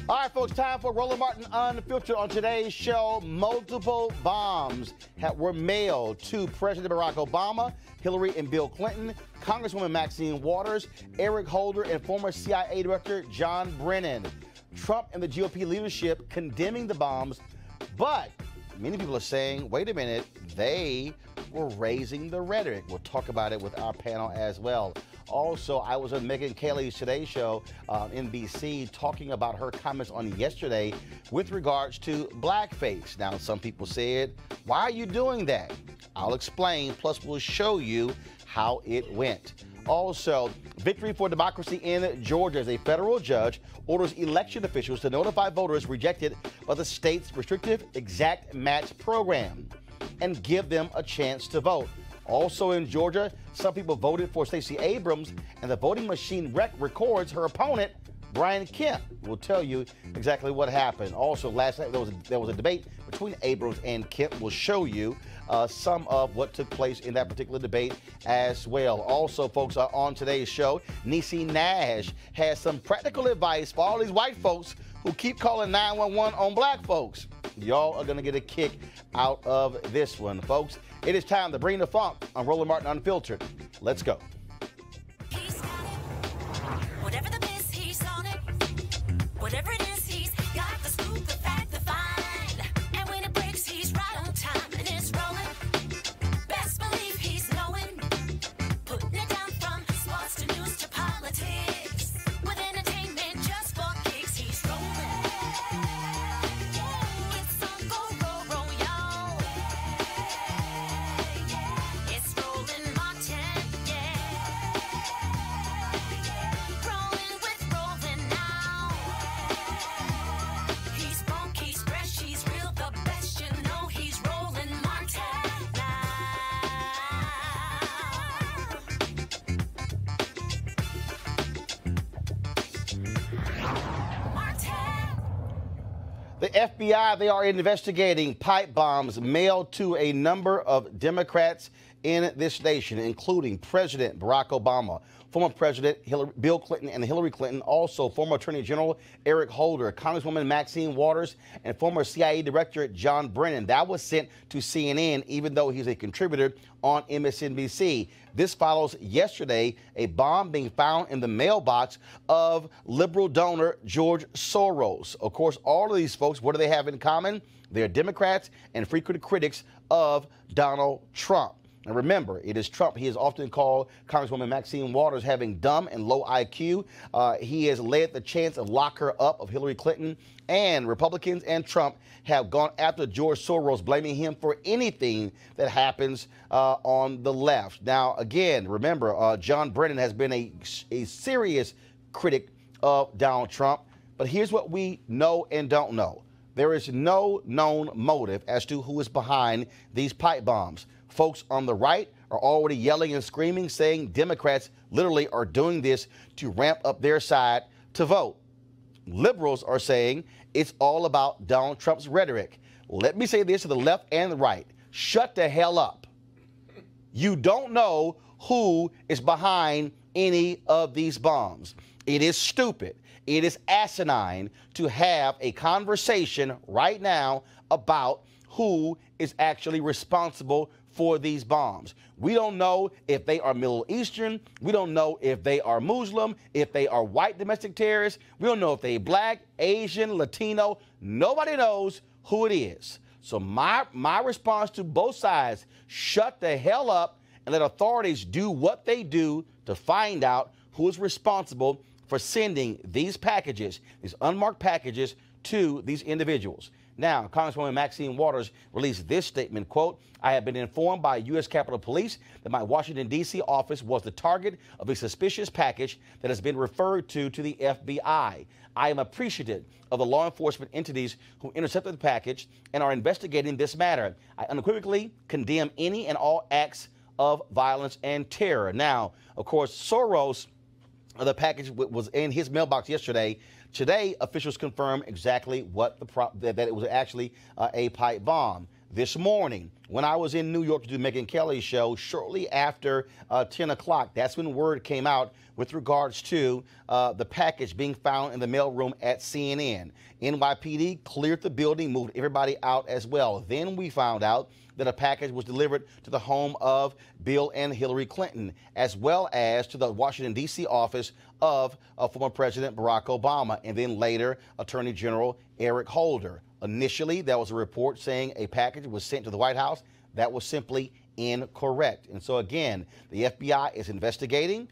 All right, folks, time for Roland Martin Unfiltered. On today's show, multiple bombs were mailed to President Barack Obama, Hillary and Bill Clinton, Congresswoman Maxine Waters, Eric Holder, and former CIA Director John Brennan. Trump and the GOP leadership condemning the bombs, but many people are saying, wait a minute, they were raising the rhetoric. We'll talk about it with our panel as well. Also, I was on Megyn Kelly's Today Show on NBC talking about her comments on yesterday with regards to blackface. Now, some people said, why are you doing that? I'll explain, plus we'll show you how it went. Also, victory for democracy in Georgia as a federal judge orders election officials to notify voters rejected by the state's restrictive exact match program and give them a chance to vote. Also in Georgia, some people voted for Stacey Abrams, and the voting machine records her opponent, Brian Kemp. We'll tell you exactly what happened. Also, last night there was a debate between Abrams and Kemp. We'll show you some of what took place in that particular debate as well. Also, folks, on today's show, Niecy Nash has some practical advice for all these white folks who keep calling 911 on black folks. Y'all are going to get a kick out of this one, folks. It is time to bring the funk on Roland Martin Unfiltered. Let's go. He's got it. Whatever the biz, he's on it. Whatever it is, he's got the scoop, the fact, the find. And when it breaks, he's right on time and it's rolling. Best believe he's knowing. Putting it down from sports to news to politics. With entertainment just for kicks, he's rolling. It's on go, y'all. It's Roland Martin, yeah. Rolling with Roland now. He's funky, he's fresh, he's real, the best, you know he's Roland Martin now. Martin. The FBI, they are investigating pipe bombs mailed to a number of Democrats in this nation, including President Barack Obama, former President Bill Clinton and Hillary Clinton, also former Attorney General Eric Holder, Congresswoman Maxine Waters, and former CIA Director John Brennan. That was sent to CNN, even though he's a contributor on MSNBC. This follows yesterday a bomb being found in the mailbox of liberal donor George Soros. Of course, all of these folks, what do they have in common? They're Democrats and frequent critics of Donald Trump. And remember, it is Trump. He is often called Congresswoman Maxine Waters having dumb and low IQ. He has led the chance of lock her up of Hillary Clinton, and Republicans and Trump have gone after George Soros, blaming him for anything that happens on the left. Now, again, remember, John Brennan has been a serious critic of Donald Trump. But here's what we know and don't know. There is no known motive as to who is behind these pipe bombs. Folks on the right are already yelling and screaming, saying Democrats literally are doing this to ramp up their side to vote. Liberals are saying it's all about Donald Trump's rhetoric. Let me say this to the left and the right. Shut the hell up. You don't know who is behind any of these bombs. It is stupid. It is asinine to have a conversation right now about who is actually responsible for these bombs. We don't know if they are Middle Eastern. We don't know if they are Muslim, if they are white domestic terrorists. We don't know if they black, Asian, Latino. Nobody knows who it is. So my response to both sides, shut the hell up and let authorities do what they do to find out who is responsible for sending these packages, these unmarked packages, to these individuals. Now, Congresswoman Maxine Waters released this statement, quote, I have been informed by U.S. Capitol Police that my Washington, D.C. office was the target of a suspicious package that has been referred to the FBI. I am appreciative of the law enforcement entities who intercepted the package and are investigating this matter. I unequivocally condemn any and all acts of violence and terror. Now, of course, Soros, the package was in his mailbox yesterday. Today, officials confirm exactly what that it was actually a pipe bomb. this morning, when I was in New York to do Megyn Kelly's show, shortly after 10 o'clock, that's when word came out with regards to the package being found in the mailroom at CNN. NYPD cleared the building, moved everybody out as well. Then we found out that a package was delivered to the home of Bill and Hillary Clinton, as well as to the Washington, D.C. office of former President Barack Obama, and then later Attorney General Eric Holder. Initially, there was a report saying a package was sent to the White House. That was simply incorrect. And so again, the FBI is investigating.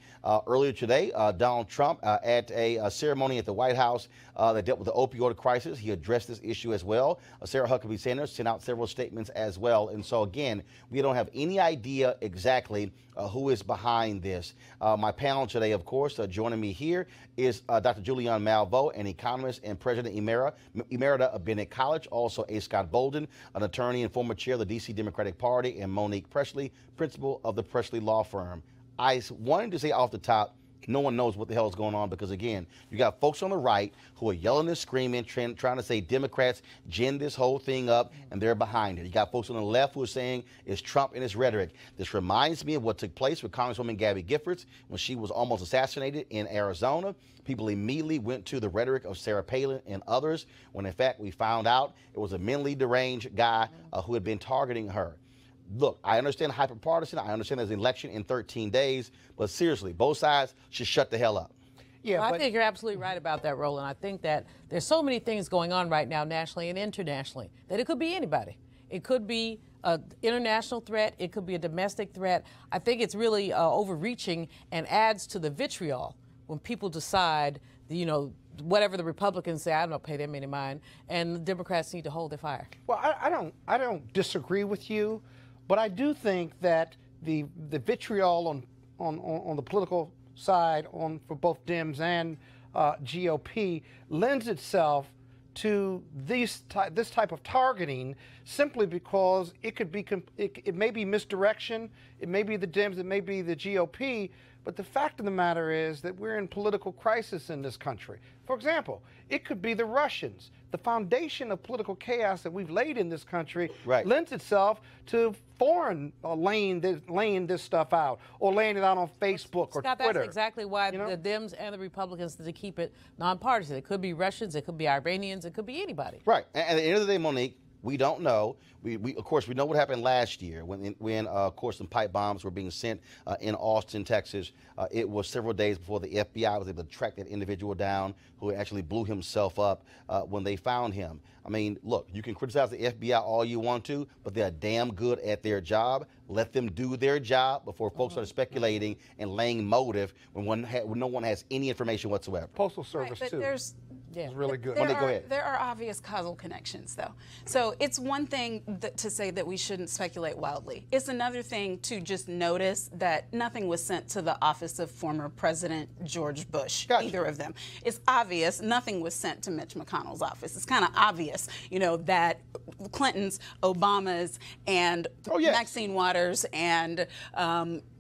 Earlier today, Donald Trump at a ceremony at the White House that dealt with the opioid crisis, he addressed this issue as well. Sarah Huckabee Sanders sent out several statements as well. And so again, we don't have any idea exactly who is behind this. My panel today, of course, joining me here is Dr. Julianne Malveaux, an economist and president emerita of Bennett College, also A. Scott Bolden, an attorney and former chair of the D.C. Democratic Party, and Monique Presley, principal of the Presley Law Firm. I wanted to say off the top, no one knows what the hell is going on because, again, you got folks on the right who are yelling and screaming, trying to say Democrats gin this whole thing up, and they're behind it. You got folks on the left who are saying it's Trump and his rhetoric. This reminds me of what took place with Congresswoman Gabby Giffords when she was almost assassinated in Arizona. People immediately went to the rhetoric of Sarah Palin and others, when in fact we found out it was a mentally deranged guy who had been targeting her. Look, I understand hyperpartisan. I understand there's an election in 13 days, but seriously, both sides should shut the hell up. Yeah, well, I think you're absolutely right about that, Roland. I think that there's so many things going on right now, nationally and internationally, that it could be anybody. It could be an international threat. It could be a domestic threat. I think it's really overreaching and adds to the vitriol when people decide, you know, whatever the Republicans say, I don't pay them any mind, and the Democrats need to hold their fire. Well, I don't disagree with you, but I do think that the vitriol on the political side for both Dems and GOP lends itself to this type of targeting simply because it may be misdirection, it may be the Dems, it may be the GOP, but the fact of the matter is that we're in political crisis in this country. For example, it could be the Russians. The foundation of political chaos that we've laid in this country lends itself to foreign laying this stuff out, or laying it out on Facebook or Scott, Twitter. That's exactly why the Dems and the Republicans need to keep it nonpartisan. It could be Russians, it could be Iranians, it could be anybody. Right. And at the end of the day, Monique, we don't know. We of course, we know what happened last year when of course, some pipe bombs were being sent in Austin, Texas. It was several days before the FBI was able to track that individual down who actually blew himself up when they found him. I mean, look, you can criticize the FBI all you want to, but they're damn good at their job. Let them do their job before folks start speculating and laying motive when no one has any information whatsoever. Postal Service, but too. There's really good. Go ahead. There are obvious causal connections, though. So it's one thing to say that we shouldn't speculate wildly. It's another thing to just notice that nothing was sent to the office of former President George Bush, either of them. It's obvious nothing was sent to Mitch McConnell's office. It's kind of obvious, you know, that Clinton's, Obama's, and Maxine Waters and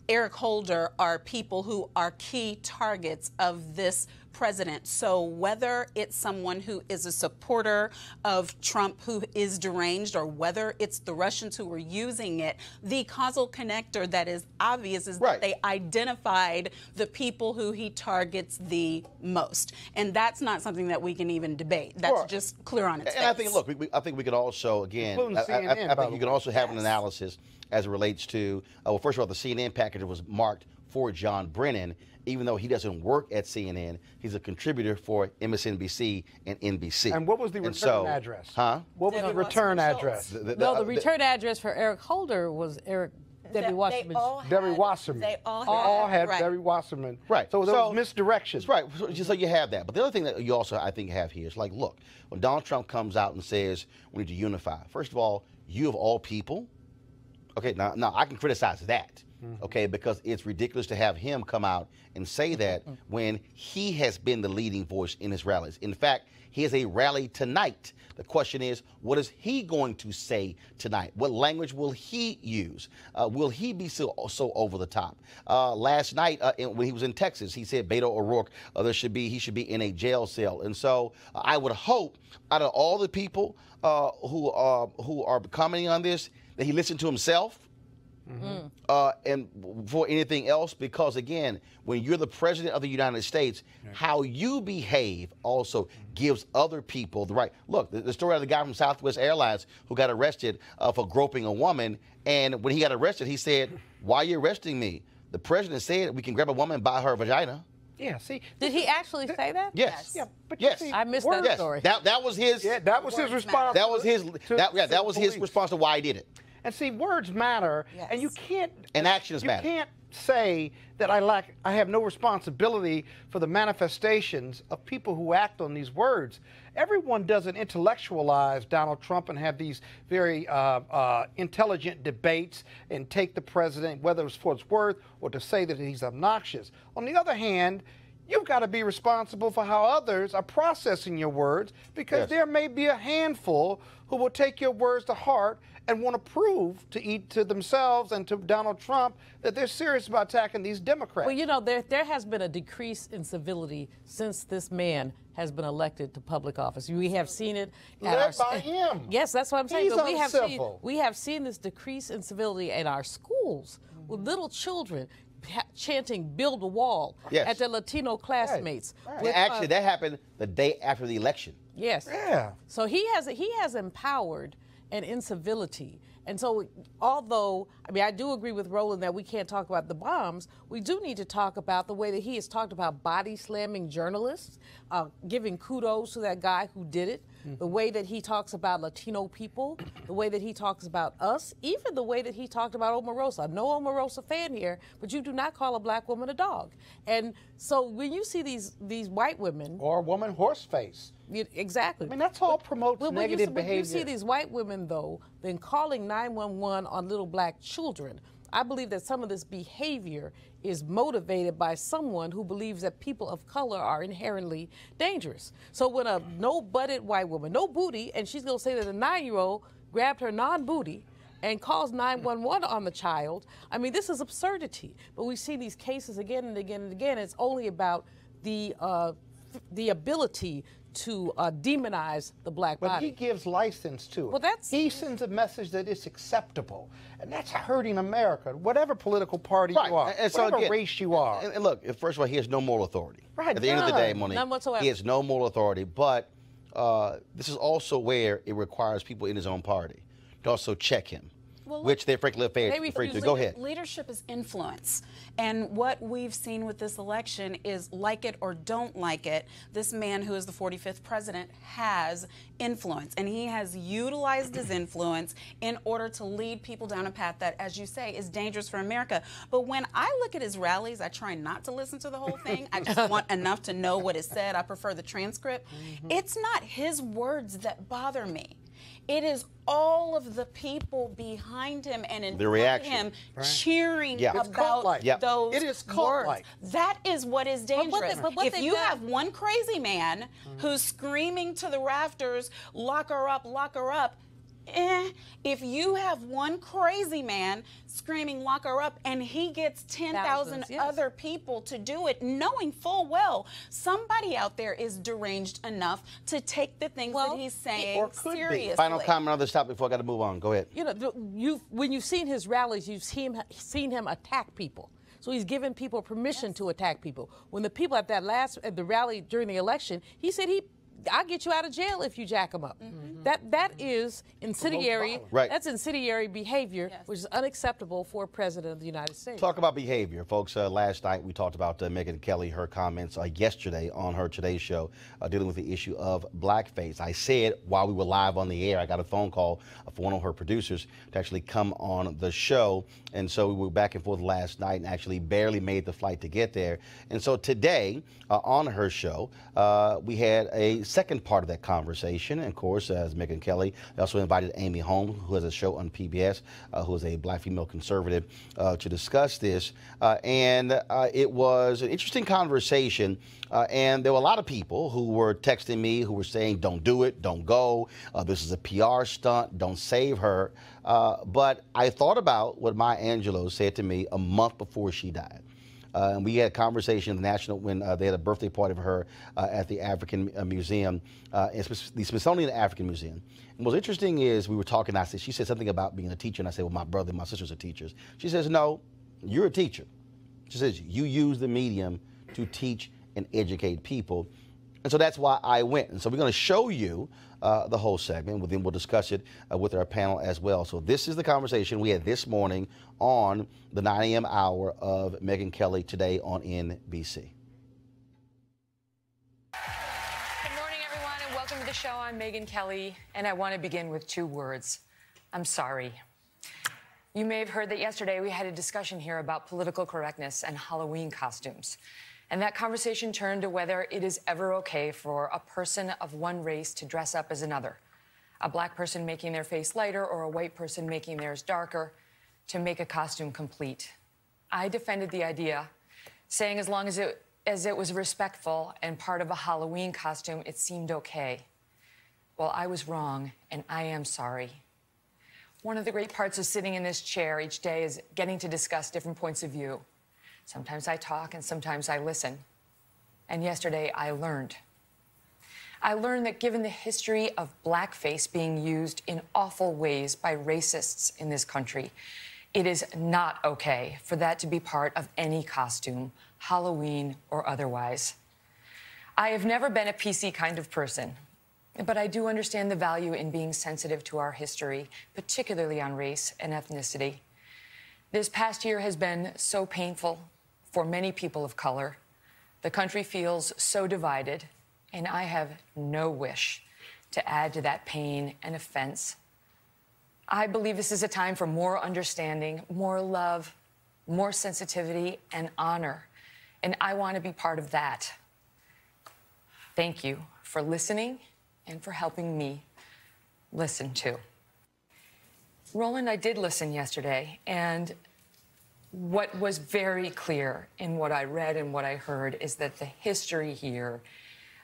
Eric Holder are people who are key targets of this president. So whether it's someone who is a supporter of Trump who is deranged, or whether it's the Russians who were using it, the causal connector that is obvious is that they identified the people who he targets the most. And that's not something that we can even debate. That's just clear on its face. And I think, look, I think we could also, again, I think you could also have an analysis as it relates to, well, first of all, the CNN package was marked for John Brennan, even though he doesn't work at CNN. He's a contributor for MSNBC and NBC. And what was the return address? Huh? What was the return address? The return address for Eric Holder was Debbie Wasserman. Debbie Wasserman. They all had Debbie Wasserman. Right. So there was misdirection. Right. So you have that. But the other thing that you also, I think, have here is like, look, when Donald Trump comes out and says we need to unify, first of all, you of all people, okay, now I can criticize that. okay, because it's ridiculous to have him come out and say that when he has been the leading voice in his rallies. In fact, he has a rally tonight. The question is, what is he going to say tonight? What language will he use? Will he be so over the top? Last night, when he was in Texas, he said Beto O'Rourke, he should be in a jail cell. And so I would hope, out of all the people who are commenting on this, that he listened to himself. And for anything else, because again, when you're the president of the United States, how you behave also gives other people the right. Look, the story of the guy from Southwest Airlines who got arrested for groping a woman, and when he got arrested, he said, "Why are you arresting me? The president said we can grab a woman by her vagina." Yeah, see. Did he actually say that? Yes. Yeah, but Yes. you see, I missed that Yes. story. That was his. Yeah, that was his response. That was his. That was his police. response to why he did it. And see, words matter, Yes. and you can't. And actions you matter. You can't say that I have no responsibility for the manifestations of people who act on these words. Everyone doesn't intellectualize Donald Trump and have these very intelligent debates and take the president, whether it's for its worth or to say that he's obnoxious. On the other hand, you've got to be responsible for how others are processing your words, because Yes. there may be a handful who will take your words to heart and want to prove to themselves and to Donald Trump that they're serious about attacking these Democrats. Well, you know, there has been a decrease in civility since this man has been elected to public office. We have seen it. Led by him. Yes, that's what I'm saying. He's But uncivil. we have seen this decrease in civility in our schools with little children chanting "Build a Wall" Yes. at their Latino classmates. Right. with, Actually, that happened the day after the election. yes. Yeah. So he has empowered an incivility. And so, although, I mean, I do agree with Roland that we can't talk about the bombs, we do need to talk about the way that he has talked about body slamming journalists, giving kudos to that guy who did it, the way that he talks about Latino people, the way that he talks about us, even the way that he talked about Omarosa. No Omarosa fan here, but you do not call a black woman a dog. And so when you see these white women, Or a woman horse face. exactly. I mean, that's all promotes When negative when behavior. you see these white women, though, then calling 911 on little black children, I believe that some of this behavior is motivated by someone who believes that people of color are inherently dangerous. So when a no-butted white woman, no booty, and she's going to say that a 9-year-old grabbed her non-booty and calls 911 on the child, I mean, this is absurdity. But we see these cases again and again and again. It's only about the ability to demonize the black But body. he gives license to it. Well, that's- he sends a message that it's acceptable, and that's hurting America. Whatever political party Right. you are, And so whatever again, race you are. And look, first of all, he has no moral authority. Right, At the end of the day, none. Monique, None whatsoever. he has no moral authority. But this is also where it requires people in his own party to also check him, Well, which they're frankly afraid They refuse to. to. Go ahead. Leadership is influence. And what we've seen with this election is, like it or don't like it, this man who is the 45th president has influence. And he has utilized his influence in order to lead people down a path that, as you say, is dangerous for America. But when I look at his rallies, I try not to listen to the whole thing. I just want enough to know what is said. I prefer the transcript. It's not his words that bother me. It is all of the people behind him and in front of reaction. him Right. cheering Yeah. It's about cult-like. Yeah. those It is words. cult-like. That is what is dangerous. but what if they've you done- have one crazy man who's screaming to the rafters, lock her up, if you have one crazy man screaming, lock her up, and he gets 10,000 Thousands, yes. other people to do it, knowing full well somebody out there is deranged enough to take the things Well, that he's saying or could be. seriously. Final comment on this topic before I got to move on. Go ahead. You know, when you've seen his rallies, you've seen him attack people. So he's given people permission to attack people. When the people at the rally during the election, he said I'll get you out of jail if you jack them up. That is incendiary. Right. That's incendiary behavior, which is unacceptable for a president of the United States. Talk about behavior, folks. Last night we talked about Megyn Kelly, her comments yesterday on her Today Show dealing with the issue of blackface. I said while we were live on the air, I got a phone call from one of her producers to actually come on the show. And so we were back and forth last night and actually barely made the flight to get there. And so today on her show, we had a second part of that conversation. And of course, as Megyn Kelly, I also invited Amy Holmes, who has a show on PBS, who is a black female conservative, to discuss this. It was an interesting conversation. And there were a lot of people who were texting me who were saying, don't do it, don't go. This is a PR stunt, don't save her. But I thought about what Maya Angelou said to me a month before she died. And we had a conversation in the National when they had a birthday party for her at the African Museum, the Smithsonian African Museum. And what's interesting is we were talking, she said something about being a teacher, and I said, well, my brother and my sisters are teachers. She says, no, you're a teacher. She says, you use the medium to teach and educate people. And so that's why I went. And so we're going to show you the whole segment. Then we'll discuss it with our panel as well. So this is the conversation we had this morning on the 9 a.m. hour of Megyn Kelly today on NBC. Good morning, everyone, and welcome to the show. I'm Megyn Kelly, and I want to begin with 2 words. I'm sorry. You may have heard that yesterday we had a discussion here about political correctness and Halloween costumes. And that conversation turned to whether it is ever okay for a person of one race to dress up as another. A black person making their face lighter or a white person making theirs darker to make a costume complete. I defended the idea, saying as long as it was respectful and part of a Halloween costume, it seemed okay. Well, I was wrong, and I am sorry. One of the great parts of sitting in this chair each day is getting to discuss different points of view. Sometimes I talk and sometimes I listen. And yesterday I learned. I learned that given the history of blackface being used in awful ways by racists in this country, it is not okay for that to be part of any costume, Halloween or otherwise. I have never been a PC kind of person, but I do understand the value in being sensitive to our history, particularly on race and ethnicity. This past year has been so painful for many people of color. The country feels so divided, and I have no wish to add to that pain and offense. I believe this is a time for more understanding, more love, more sensitivity, and honor, and I want to be part of that. Thank you for listening and for helping me listen too. Roland, I did listen yesterday, and what was very clear in what I read and what I heard is that the history here,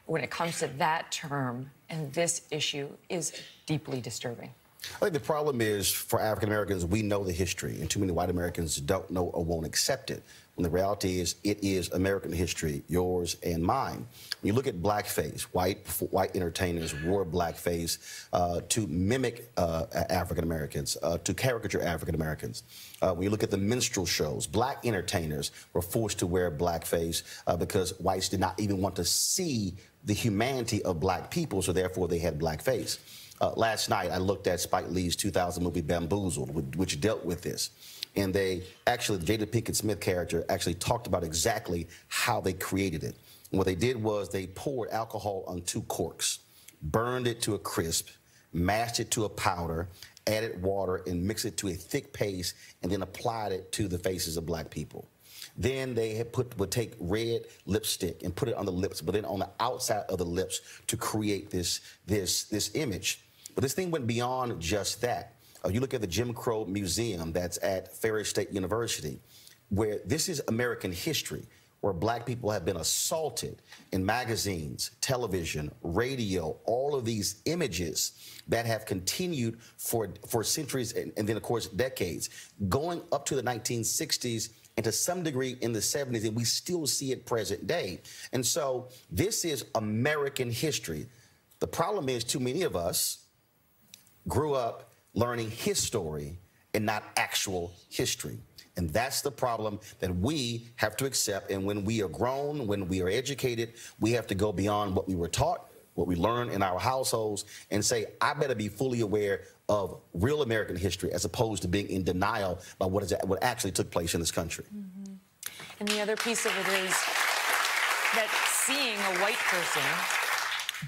when it comes to that term and this issue, is deeply disturbing. I think the problem is for African Americans, we know the history, and too many white Americans don't know or won't accept it. When the reality is, it is American history, yours and mine. When you look at blackface, white entertainers wore blackface to mimic African Americans, to caricature African Americans. When you look at the minstrel shows, black entertainers were forced to wear blackface because whites did not even want to see the humanity of black people, so therefore they had blackface. Last night, I looked at Spike Lee's 2000 movie Bamboozled, which dealt with this. And they actually, the Jada Pinkett Smith character actually talked about exactly how they created it. And what they did was they poured alcohol on 2 corks, burned it to a crisp, mashed it to a powder, added water, and mixed it to a thick paste, and then applied it to the faces of black people. Then they would take red lipstick and put it on the lips, but then on the outside of the lips to create this image. But this thing went beyond just that. You look at the Jim Crow Museum that's at Ferris State University, where this is American history, where black people have been assaulted in magazines, television, radio, all of these images that have continued for centuries and then, of course, decades, going up to the 1960s and to some degree in the 70s, and we still see it present day. And so this is American history. The problem is too many of us grew up learning his story and not actual history. And that's the problem that we have to accept. And when we are grown, when we are educated, we have to go beyond what we were taught, what we learned in our households, and say, I better be fully aware of real American history as opposed to being in denial about what actually took place in this country. Mm-hmm. And the other piece of it is that seeing a white person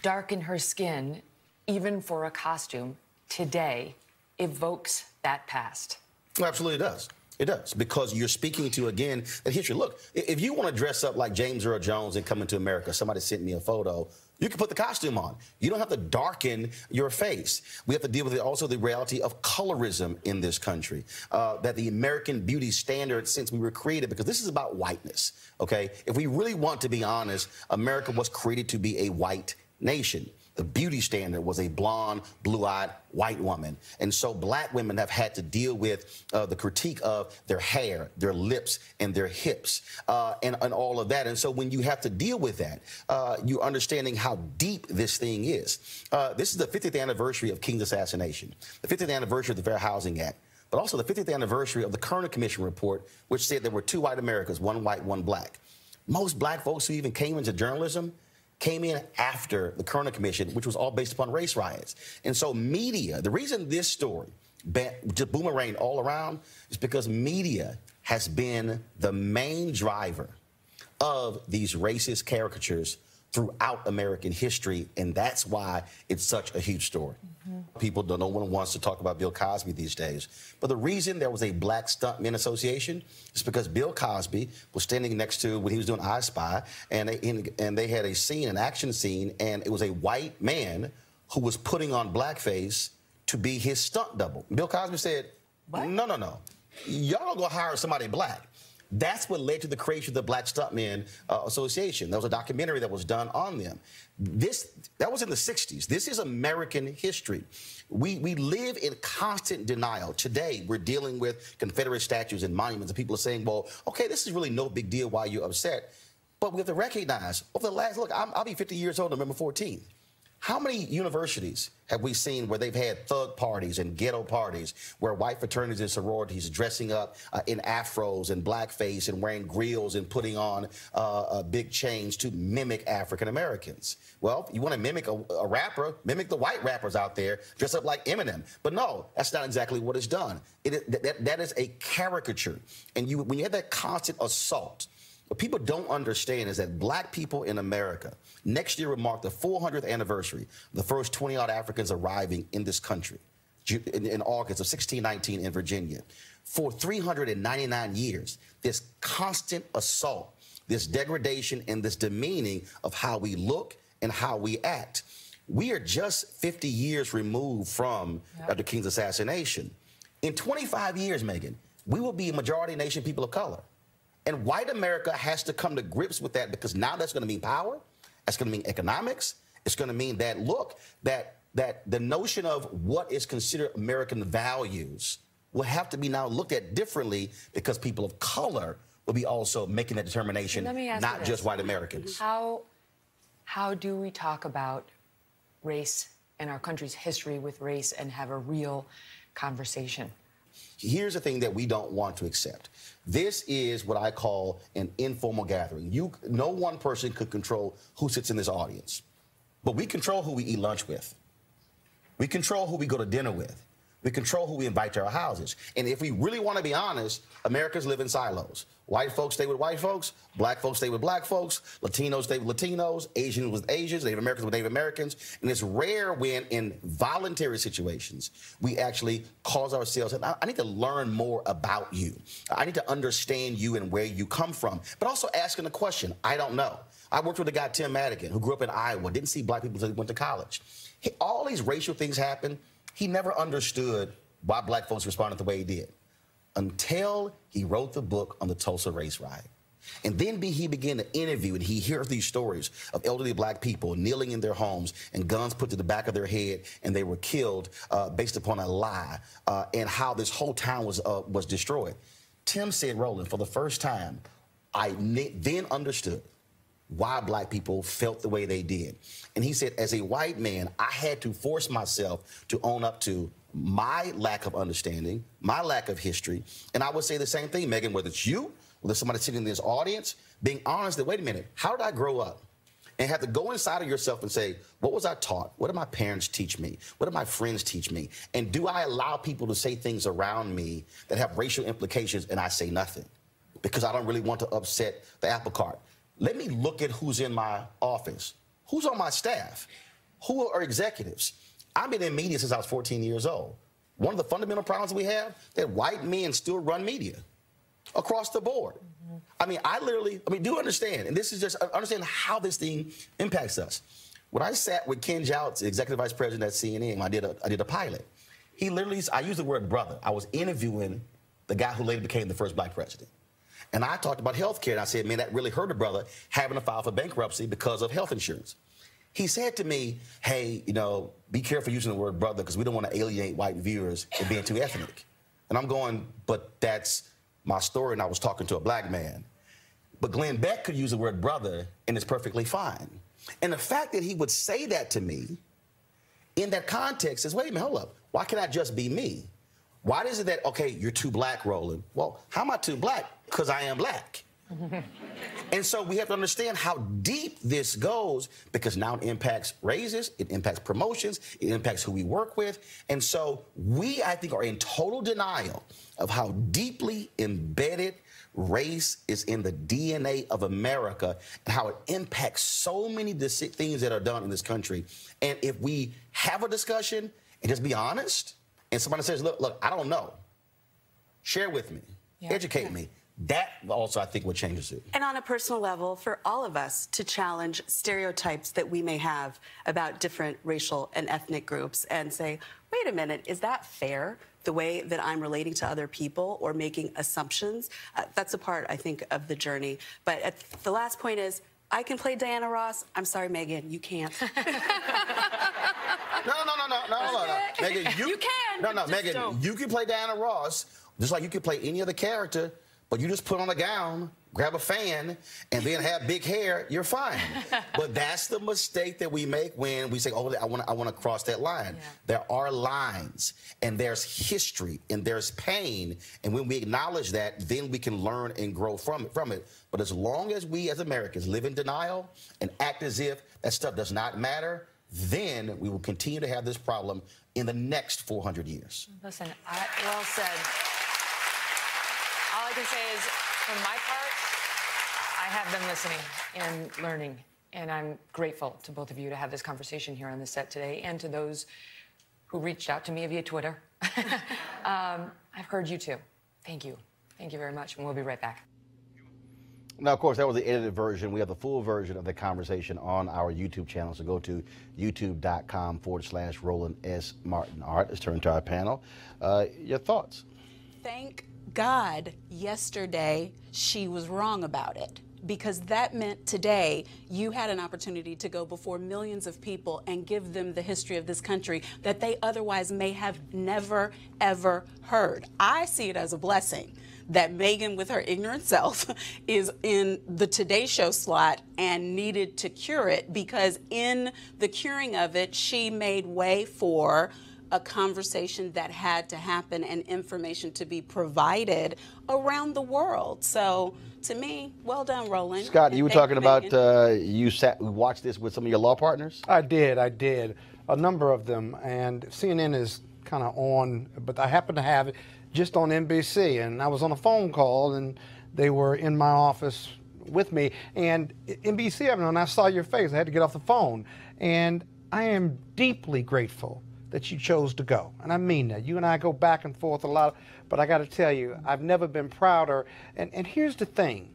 darken her skin, even for a costume, today evokes that past. Well, absolutely it does. It does, because you're speaking to, again, the history. Look, if you want to dress up like James Earl Jones and come into America, somebody sent me a photo You can put the costume on. You don't have to darken your face. We have to deal with also the reality of colorism in this country, that the American beauty standard since we were created, because this is about whiteness, okay? If we really want to be honest, America was created to be a white nation. The beauty standard was a blonde, blue-eyed white woman. And so black women have had to deal with the critique of their hair, their lips, and their hips, and all of that. And so when you have to deal with that, you're understanding how deep this thing is. This is the 50th anniversary of King's assassination, the 50th anniversary of the Fair Housing Act, but also the 50th anniversary of the Kerner Commission report, which said there were 2 white Americas, 1 white, 1 black. Most black folks who even came into journalism came in after the Kerner Commission, which was all based upon race riots. And so media, the reason this story just boomeranged all around is because media has been the main driver of these racist caricatures throughout American history, and that's why it's such a huge story. People don't, no one wants to talk about Bill Cosby these days. But the reason there was a Black Stuntmen Association is because Bill Cosby was standing next to, when he was doing I Spy, and they had a scene, an action scene, and it was a white man who was putting on blackface to be his stunt double. Bill Cosby said, what? No, no, no. Y'all don't go hire somebody black. That's what led to the creation of the Black Stuntmen Association. There was a documentary that was done on them. That was in the 60s. This is American history. We live in constant denial. Today, we're dealing with Confederate statues and monuments, and people are saying, well, okay, this is really no big deal why you're upset. But we have to recognize, over the last, look, I'll be 50 years old on November 14th. How many universities have we seen where they've had thug parties and ghetto parties where white fraternities and sororities dressing up in afros and blackface and wearing grills and putting on big chains to mimic African Americans? Well, you want to mimic a rapper, mimic the white rappers out there, dress up like Eminem. But no, that's not exactly what is done. That is a caricature. And when you have that constant assault, what people don't understand is that black people in America next year will mark the 400th anniversary of the first 20-odd Africans arriving in this country in August of 1619 in Virginia. For 399 years, this constant assault, this degradation, and this demeaning of how we look and how we act. We are just 50 years removed from Dr. King's assassination. In 25 years, Megan, we will be a majority nation people of color. And white America has to come to grips with that, because now that's going to mean power. That's going to mean economics. It's going to mean that, look, that the notion of what is considered American values will have to be now looked at differently, because people of color will be also making that determination, not just white Americans. How do we talk about race and our country's history with race and have a real conversation? Here's the thing that we don't want to accept. This is what I call an informal gathering. No one person could control who sits in this audience, but we control who we eat lunch with. We control who we go to dinner with. We control who we invite to our houses. And if we really want to be honest, Americans live in silos. White folks stay with white folks, black folks stay with black folks, Latinos stay with Latinos, Asians with Asians, Native Americans with Native Americans. And it's rare when in voluntary situations we actually cause ourselves, and I need to learn more about you. I need to understand you and where you come from, but also asking the question, I don't know. I worked with a guy, Tim Madigan, who grew up in Iowa, didn't see black people until he went to college. All these racial things happen. He never understood why black folks responded the way he did until he wrote the book on the Tulsa race riot. And then he began to interview, and he hears these stories of elderly black people kneeling in their homes and guns put to the back of their head, and they were killed based upon a lie, and how this whole town was destroyed. Tim said, Roland, for the first time, I then understood why black people felt the way they did. And he said, as a white man, I had to force myself to own up to my lack of understanding, my lack of history. And I would say the same thing, Megan, whether it's you, whether somebody sitting in this audience, being honest that, wait a minute, how did I grow up? And have to go inside of yourself and say, what was I taught? What did my parents teach me? What did my friends teach me? And do I allow people to say things around me that have racial implications and I say nothing? Because I don't really want to upset the apple cart. Let me look at who's in my office. Who's on my staff? Who are executives? I've been in media since I was 14 years old. One of the fundamental problems we have, that white men still run media across the board. I mean, do understand, and this is just understand how this thing impacts us. When I sat with Ken Jouts, executive vice president at CNN, I did a pilot. He literally, I used the word brother. I was interviewing the guy who later became the first black president. And I talked about health care, and I said, man, that really hurt a brother having to file for bankruptcy because of health insurance. He said to me, hey, you know, be careful using the word brother because we don't want to alienate white viewers and being too ethnic. And I'm going, but that's my story, and I was talking to a black man. But Glenn Beck could use the word brother, and it's perfectly fine. And the fact that he would say that to me in that context is, wait a minute, hold up. Why can't I just be me? Why is it that, okay, you're too black, Roland? Well, how am I too black? Because I am black. And so we have to understand how deep this goes because now it impacts raises, it impacts promotions, it impacts who we work with. And so we, I think, are in total denial of how deeply embedded race is in the DNA of America and how it impacts so many things that are done in this country. And if we have a discussion and just be honest, and somebody says, look, I don't know, share with me, educate me. That also, I think, what changes it. And on a personal level, for all of us to challenge stereotypes that we may have about different racial and ethnic groups and say, wait a minute, is that fair, the way that I'm relating to other people or making assumptions? That's a part, I think, of the journey. But the last point is, I can play Diana Ross. I'm sorry, Megan, you can't. No, Megan, you can. No, Megan, don't. You can play Diana Ross just like you can play any other character. But you just put on a gown, grab a fan, and then have big hair, you're fine. But that's the mistake that we make when we say, oh, I want to cross that line. Yeah. There are lines, and there's history, and there's pain. And when we acknowledge that, then we can learn and grow from it. But as long as we as Americans live in denial and act as if that stuff does not matter, then we will continue to have this problem in the next 400 years. Listen, well said. All I can say is, for my part, I have been listening and learning, and I'm grateful to both of you to have this conversation here on the set today, and to those who reached out to me via Twitter. I've heard you too. Thank you. Thank you very much, and we'll be right back. Now, of course, that was the edited version. We have the full version of the conversation on our YouTube channel, so go to youtube.com/Roland S. Martin. All right, let's turn to our panel. Your thoughts? Thank God yesterday she was wrong about it, because that meant today you had an opportunity to go before millions of people and give them the history of this country that they otherwise may have never, ever heard. I see it as a blessing that Megan, with her ignorant self, is in the Today Show slot and needed to cure it, because in the curing of it, she made way for a conversation that had to happen and information to be provided around the world. So, to me, well done, Roland. Scott, you were talking about you watched this with some of your law partners? I did. A number of them. And CNN is kind of on, but I happen to have it just on NBC. And I was on a phone call, and they were in my office with me. And NBC, and I saw your face. I had to get off the phone. And I am deeply grateful that you chose to go. And I mean that. You and I go back and forth a lot, but I got to tell you, I've never been prouder. And here's the thing.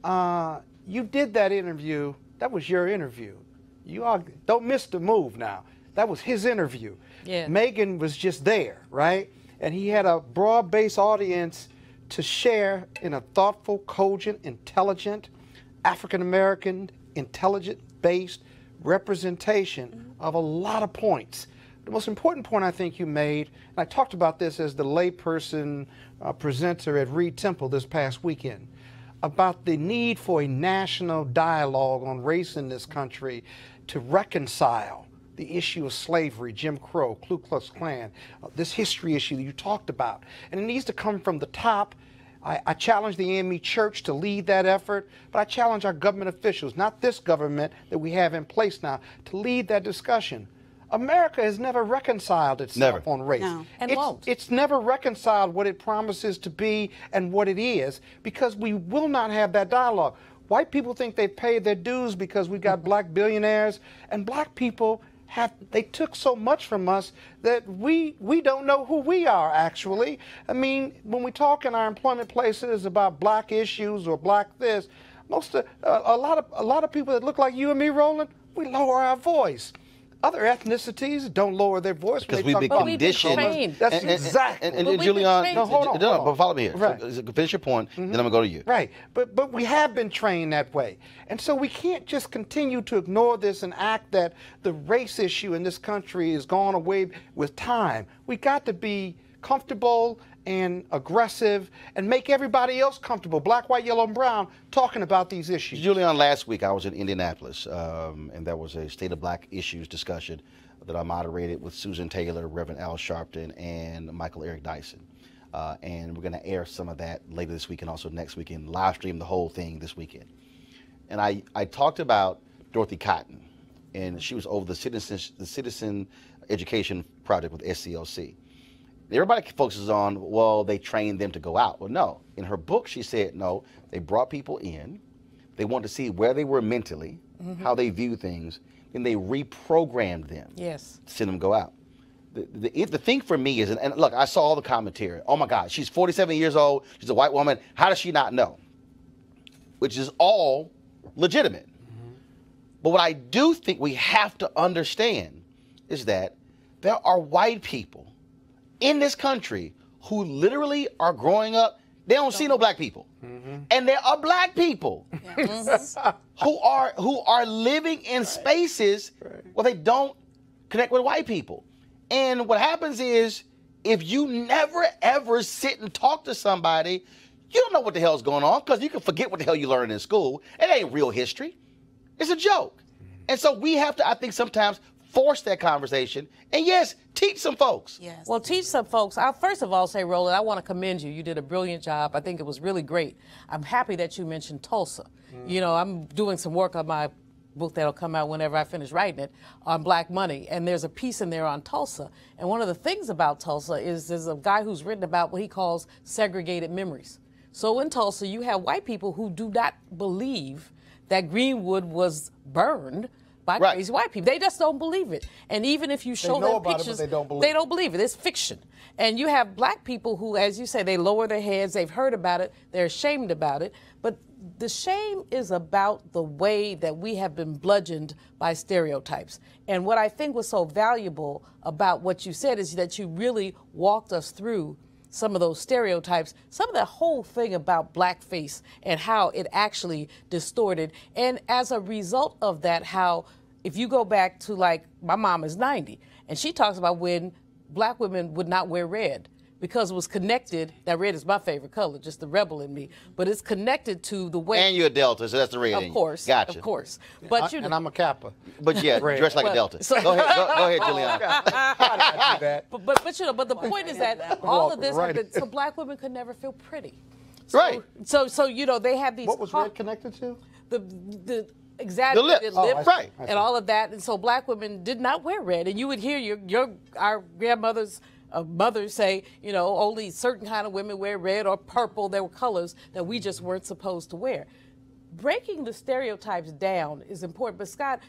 You did that interview. That was your interview. Don't miss the move now. That was his interview. Yeah. Megan was just there, right? And he had a broad-based audience to share in a thoughtful, cogent, intelligent, African-American, intelligent-based representation of a lot of points. The most important point I think you made, and I talked about this as the layperson presenter at Reed Temple this past weekend, about the need for a national dialogue on race in this country to reconcile the issue of slavery, Jim Crow, Ku Klux Klan, this history issue that you talked about. And it needs to come from the top. I challenge the AME Church to lead that effort, but I challenge our government officials, not this government that we have in place now, to lead that discussion. America has never reconciled itself on race. No, and won't. It's never reconciled what it promises to be and what it is, because we will not have that dialogue. White people think they've paid their dues because we got black billionaires, and black people they took so much from us that we don't know who we are, actually. I mean, when we talk in our employment places about black issues or black this, A lot of people that look like you and me, Roland, we lower our voice. Other ethnicities don't lower their voice because when they we've talk been about conditioned. That's exactly. And Julian, no, hold on. But follow me here. Right. So, finish your point, then I'm gonna go to you. Right, but we have been trained that way, and so we can't just continue to ignore this and act that the race issue in this country is gone away with time. We got to be comfortable and aggressive and make everybody else comfortable, black, white, yellow, and brown, talking about these issues. Julian, last week I was in Indianapolis, and there was a State of Black Issues discussion that I moderated with Susan Taylor, Reverend Al Sharpton, and Michael Eric Dyson. And we're going to air some of that later this week and also next weekend, live stream the whole thing this weekend. And I talked about Dorothy Cotton, and she was over the Citizen Education Project with SCLC. Everybody focuses on, well, they trained them to go out. Well, no. In her book, she said, no, they brought people in. They wanted to see where they were mentally, how they view things, and they reprogrammed them. Yes. To send them go out. The thing for me is, and look, I saw all the commentary. Oh, my God, she's 47 years old. She's a white woman. How does she not know? Which is all legitimate. But what I do think we have to understand is that there are white people in this country who literally are growing up, they don't see no black people. And there are black people who are living in spaces where they don't connect with white people. And what happens is, if you never ever sit and talk to somebody, you don't know what the hell's going on, because you can forget what the hell you learned in school. It ain't real history. It's a joke. And so we have to, I think, sometimes force that conversation, and yes, teach some folks. Yes. Well, teach some folks. I'll first of all say, Roland, I want to commend you. You did a brilliant job. I think it was really great. I'm happy that you mentioned Tulsa. You know, I'm doing some work on my book that'll come out whenever I finish writing it on Black Money, and there's a piece in there on Tulsa. And one of the things about Tulsa is there's a guy who's written about what he calls segregated memories. So in Tulsa, you have white people who do not believe that Greenwood was burned by crazy white people. They just don't believe it. And even if you show them pictures, they don't believe it. It's fiction. And you have black people who, as you say, they lower their heads, they've heard about it, they're ashamed about it. But the shame is about the way that we have been bludgeoned by stereotypes. And what I think was so valuable about what you said is that you really walked us through some of those stereotypes, some of the whole thing about blackface and how it actually distorted. And as a result of that, how if you go back to, like, my mom is 90, and she talks about when black women would not wear red because it was connected. Now, red is my favorite color, just the rebel in me, but it's connected to the way. And you're a Delta, so that's the red. Of course, gotcha. Of course, but and I'm a Kappa. But yeah, dressed like a Delta. So, go ahead, Julian. But you know, but the point is that all of this, so black women could never feel pretty. So, Right. So you know, they have these. What was red connected to? The exaggerated lips, right, and all of that, and so black women did not wear red, and you would hear our grandmothers. Mothers say, you know, only certain kind of women wear red or purple. There were colors that we just weren't supposed to wear. Breaking the stereotypes down is important. But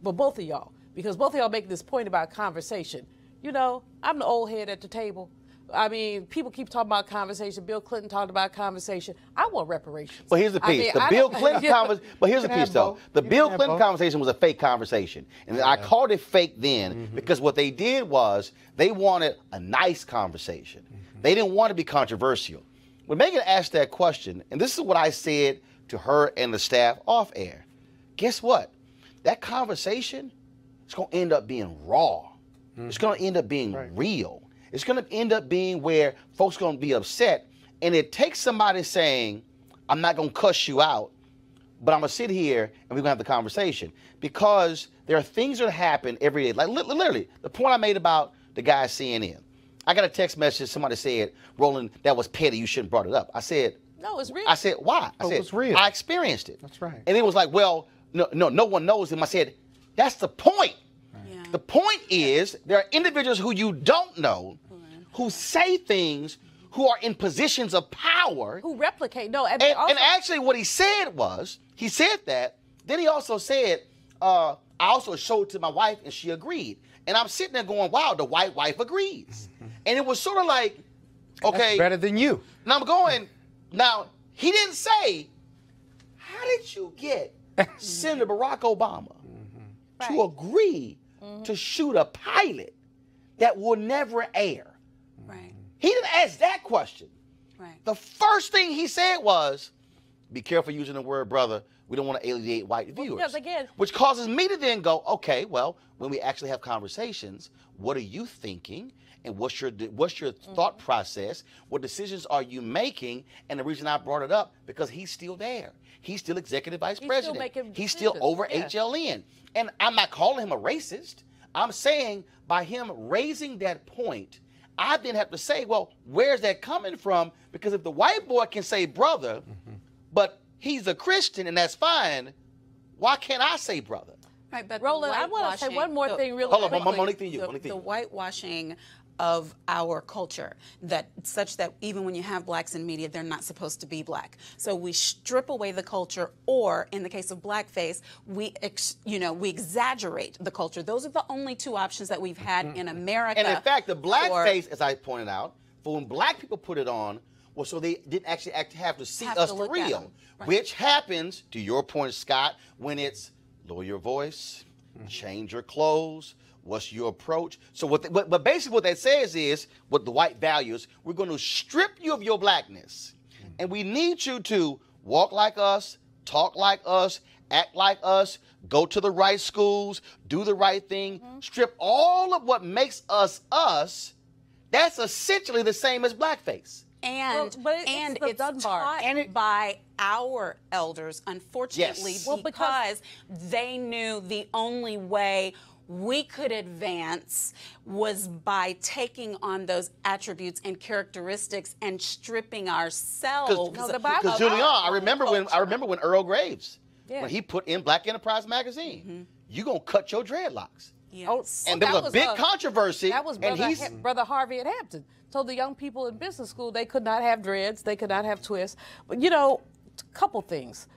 but both of y'all, because both of y'all make this point about conversation. You know, I'm the old head at the table. I mean, people keep talking about conversation. Bill Clinton talked about conversation. I want reparations. But here's the piece. The Bill Clinton conversation. But here's the piece, though. The Bill Clinton conversation was a fake conversation, and I called it fake then because what they did was they wanted a nice conversation. They didn't want to be controversial. When Megan asked that question, and this is what I said to her and the staff off air. Guess what? That conversation is going to end up being raw. It's going to end up being real. It's going to end up being where folks are going to be upset. And it takes somebody saying, I'm not going to cuss you out, but I'm going to sit here and we're going to have the conversation. Because there are things that happen every day. Like literally, the point I made about the guy at CNN. I got a text message. Somebody said, Roland, that was petty. You shouldn't have brought it up. I said, no, it's real. I said, why? I said, it was real. I experienced it. That's right. And it was like, well, no one knows him. I said, that's the point. The point is there are individuals who you don't know who say things, who are in positions of power. Who replicate. No, and actually what he said was, he said that, then he also said, I also showed it to my wife and she agreed. And I'm sitting there going, wow, the white wife agrees. And it was sort of like, okay. That's better than you. And I'm going, now, he didn't say, how did you get Senator Barack Obama to agree to shoot a pilot that will never air? Right. He didn't ask that question. Right. The first thing he said was, be careful using the word brother. We don't want to alienate white viewers. Because again, which causes me to then go, okay, well, when we actually have conversations, what are you thinking? And what's your thought process? What decisions are you making? And the reason I brought it up, because he's still there. He's still executive vice president. He's still over HLN. And I'm not calling him a racist. I'm saying by him raising that point, I then have to say, well, where's that coming from? Because if the white boy can say brother, but he's a Christian and that's fine, why can't I say brother? Right, but Roland, I want to say one more thing really Hold on, quickly. Monique, then you. The whitewashing of our culture, that such that even when you have blacks in media, they're not supposed to be black. So we strip away the culture, or in the case of blackface, we exaggerate the culture. Those are the only two options that we've had in America. And in fact, the blackface, as I pointed out, for when black people put it on, well, so they didn't actually have to see us for real, which happens, to your point, Scott, when it's lower your voice, change your clothes. What's your approach? So but basically what that says is, what the white values, we're going to strip you of your blackness. And we need you to walk like us, talk like us, act like us, go to the right schools, do the right thing, strip all of what makes us us. That's essentially the same as blackface. And it's done bar. taught by our elders, unfortunately, Yes. because they knew the only way we could advance was by taking on those attributes and characteristics and stripping ourselves. Because Julian, I remember when Earl Graves, when he put in Black Enterprise magazine, you gonna cut your dreadlocks. Yes. And there was a big controversy. That was Brother Harvey at Hampton. Told the young people in business school they could not have dreads, they could not have twists. But a couple things.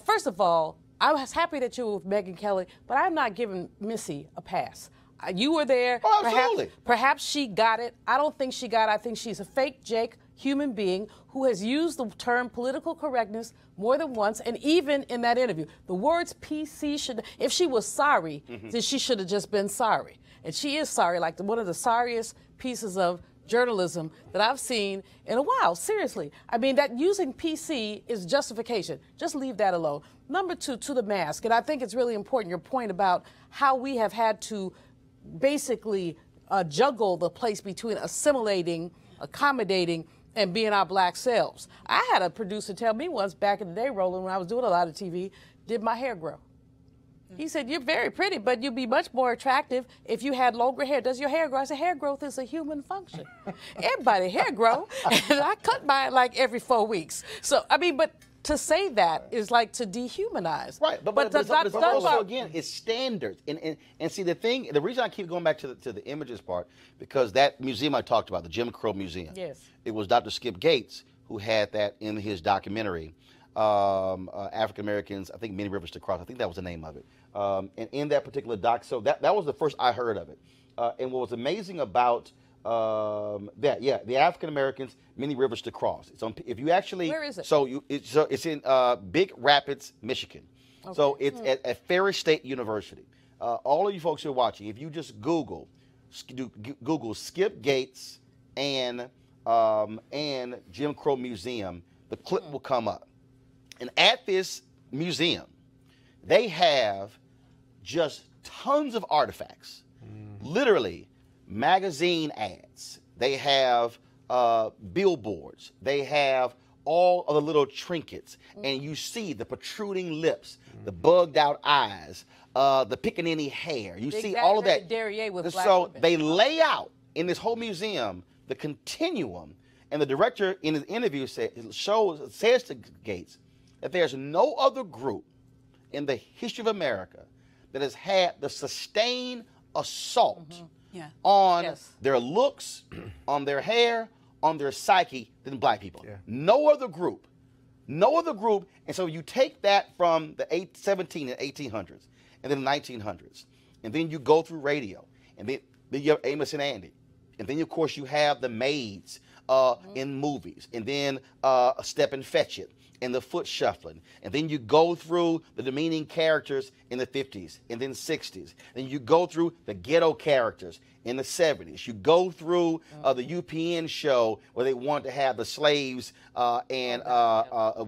First of all, I was happy that you were with Megyn Kelly, but I'm not giving Missy a pass. You were there. Oh, absolutely. Perhaps she got it. I don't think she got it. I think she's a fake Jake human being who has used the term political correctness more than once, and even in that interview. The words PC should, if she was sorry, then she should have just been sorry. And she is sorry, like one of the sorriest pieces of journalism that I've seen in a while, seriously. I mean, that using PC is justification. Just leave that alone. Number two, to the mask, and I think it's really important, your point about how we have had to basically juggle the place between assimilating, accommodating, and being our black selves. I had a producer tell me once back in the day, Roland, when I was doing a lot of TV, did my hair grow? He said, you're very pretty, but you'd be much more attractive if you had longer hair. Does your hair grow? I said, hair growth is a human function. Everybody hair grow, and I cut mine like every 4 weeks. So, I mean, but to say that is like to dehumanize. Right, but it's also, again, it's standards. And see, the reason I keep going back to the images part, because that museum I talked about, the Jim Crow Museum, it was Dr. Skip Gates who had that in his documentary, African Americans, I think Many Rivers to Cross, I think that was the name of it. And in that particular doc, so that was the first I heard of it. And what was amazing about the African Americans, Many Rivers to Cross. It's on, if you actually, where is it? So it's in Big Rapids, Michigan. Okay. So it's at Ferris State University. All of you folks who are watching, if you just Google Skip Gates and Jim Crow Museum, the clip will come up. And at this museum, they have just tons of artifacts, literally magazine ads. They have billboards. They have all of the little trinkets. And you see the protruding lips, the bugged out eyes, the pickaninny hair. You see all of that. So they lay out in this whole museum the continuum. And the director in his interview says to Gates that there's no other group in the history of America that has had the sustained assault on their looks, on their hair, on their psyche than black people. No other group. No other group. And so you take that from the 1800s and then the 1900s, and then you go through radio, and then you have Amos and Andy. And then, of course, you have the maids in movies, and then Step and Fetch It. and the foot shuffling. And then you go through the demeaning characters in the 50s and then 60s. Then you go through the ghetto characters in the 70s. You go through the UPN show where they wanted to have the slaves and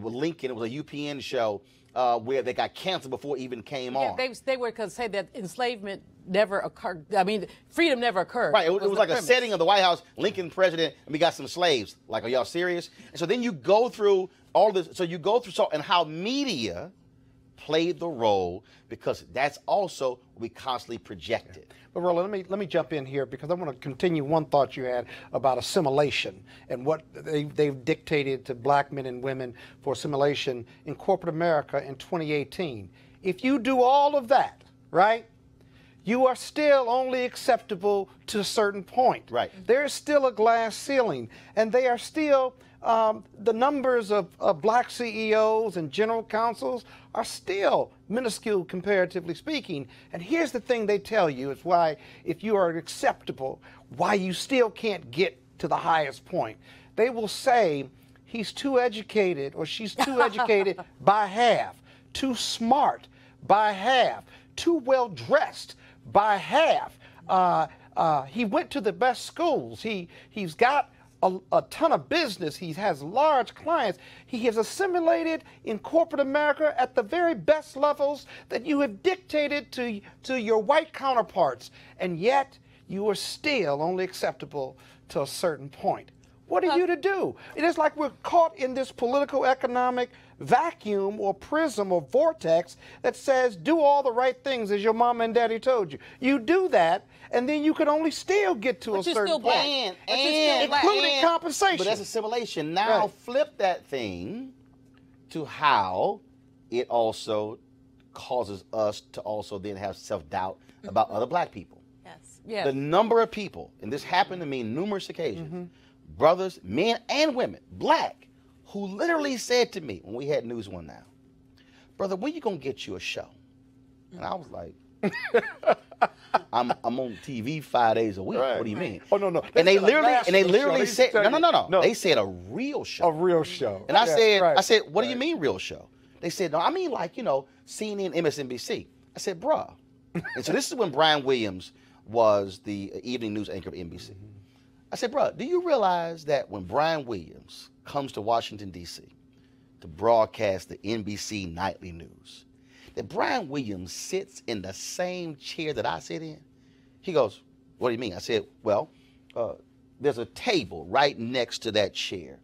with Lincoln. It was a UPN show where they got canceled before it even came on. They were going to say that enslavement never occurred. I mean, freedom never occurred. Right, it was like premise. a setting of the White House, Lincoln president, and we got some slaves. Like, are y'all serious? And so then you go through all this. So you go through and how media played the role, because that's also what we constantly projected. But Roland, let me jump in here, because I want to continue one thought you had about assimilation and what they've dictated to black men and women for assimilation in corporate America in 2018. If you do all of that, right, you are still only acceptable to a certain point. Right. There is still a glass ceiling, and they are still the numbers of black CEOs and general counsels are still minuscule, comparatively speaking. And here's the thing they tell you is why, if you are acceptable, why you still can't get to the highest point. They will say he's too educated or she's too educated by half, too smart by half, too well dressed by half. He went to the best schools. He's got a ton of business. He has large clients. He has assimilated in corporate America at the very best levels that you have dictated to your white counterparts. And yet, you are still only acceptable to a certain point. What are you to do? It is like we're caught in this political economic vacuum or prism or vortex that says do all the right things as your mom and daddy told you. You do that, and then you can only still get to a certain point, including compensation. But that's assimilation. Now flip that thing to how it also causes us to also then have self-doubt about other black people. Yes. The number of people, and this happened to me numerous occasions, brothers, men and women, black, who literally said to me when we had News One Now, brother, when you gonna get you a show? And I was like, I'm on TV 5 days a week. Right. What do you mean? Oh no. And they literally said, no. No. They said a real show. A real show. And I said, what do you mean real show? They said, no, I mean like, CNN, MSNBC. I said, bruh. And so this is when Brian Williams was the evening news anchor of NBC. I said, bruh, do you realize that when Brian Williams comes to Washington, D.C. to broadcast the NBC nightly news, that Brian Williams sits in the same chair that I sit in? He goes, what do you mean? I said, well, there's a table right next to that chair,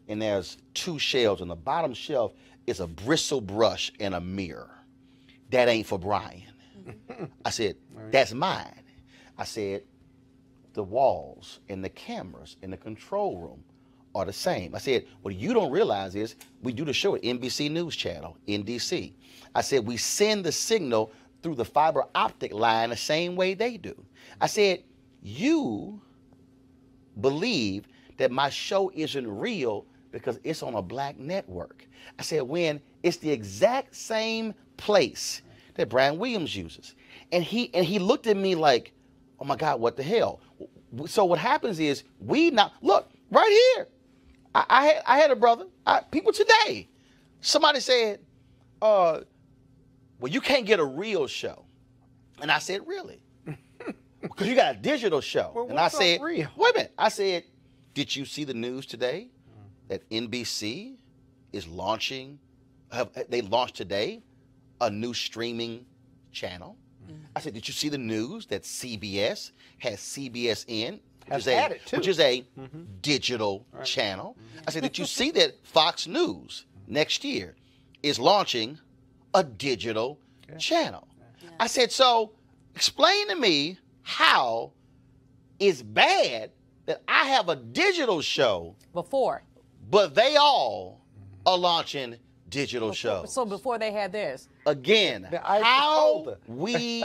and there's 2 shelves. On the bottom shelf is a bristle brush and a mirror. That ain't for Brian. I said, that's mine. I said, the walls and the cameras in the control room are the same. I said, what you don't realize is we do the show at NBC News Channel in DC. I said, we send the signal through the fiber optic line the same way they do. I said, you believe that my show isn't real because it's on a black network. I said, when it's the exact same place that Brian Williams uses. And he looked at me like, oh my God, what the hell? So what happens is look, right here. I had a brother, people today, somebody said, well, you can't get a real show. And I said, really? Because you got a digital show. Well, and I said, real? wait a minute. I said, did you see the news today that NBC is launching, they launched today a new streaming channel? I said, did you see the news that CBS has CBSN, which is a digital channel? I said, did you see that Fox News next year is launching a digital channel? I said, so explain to me how it's bad that I have a digital show Before. but they all are launching digital shows. So before they had theirs. Again, how we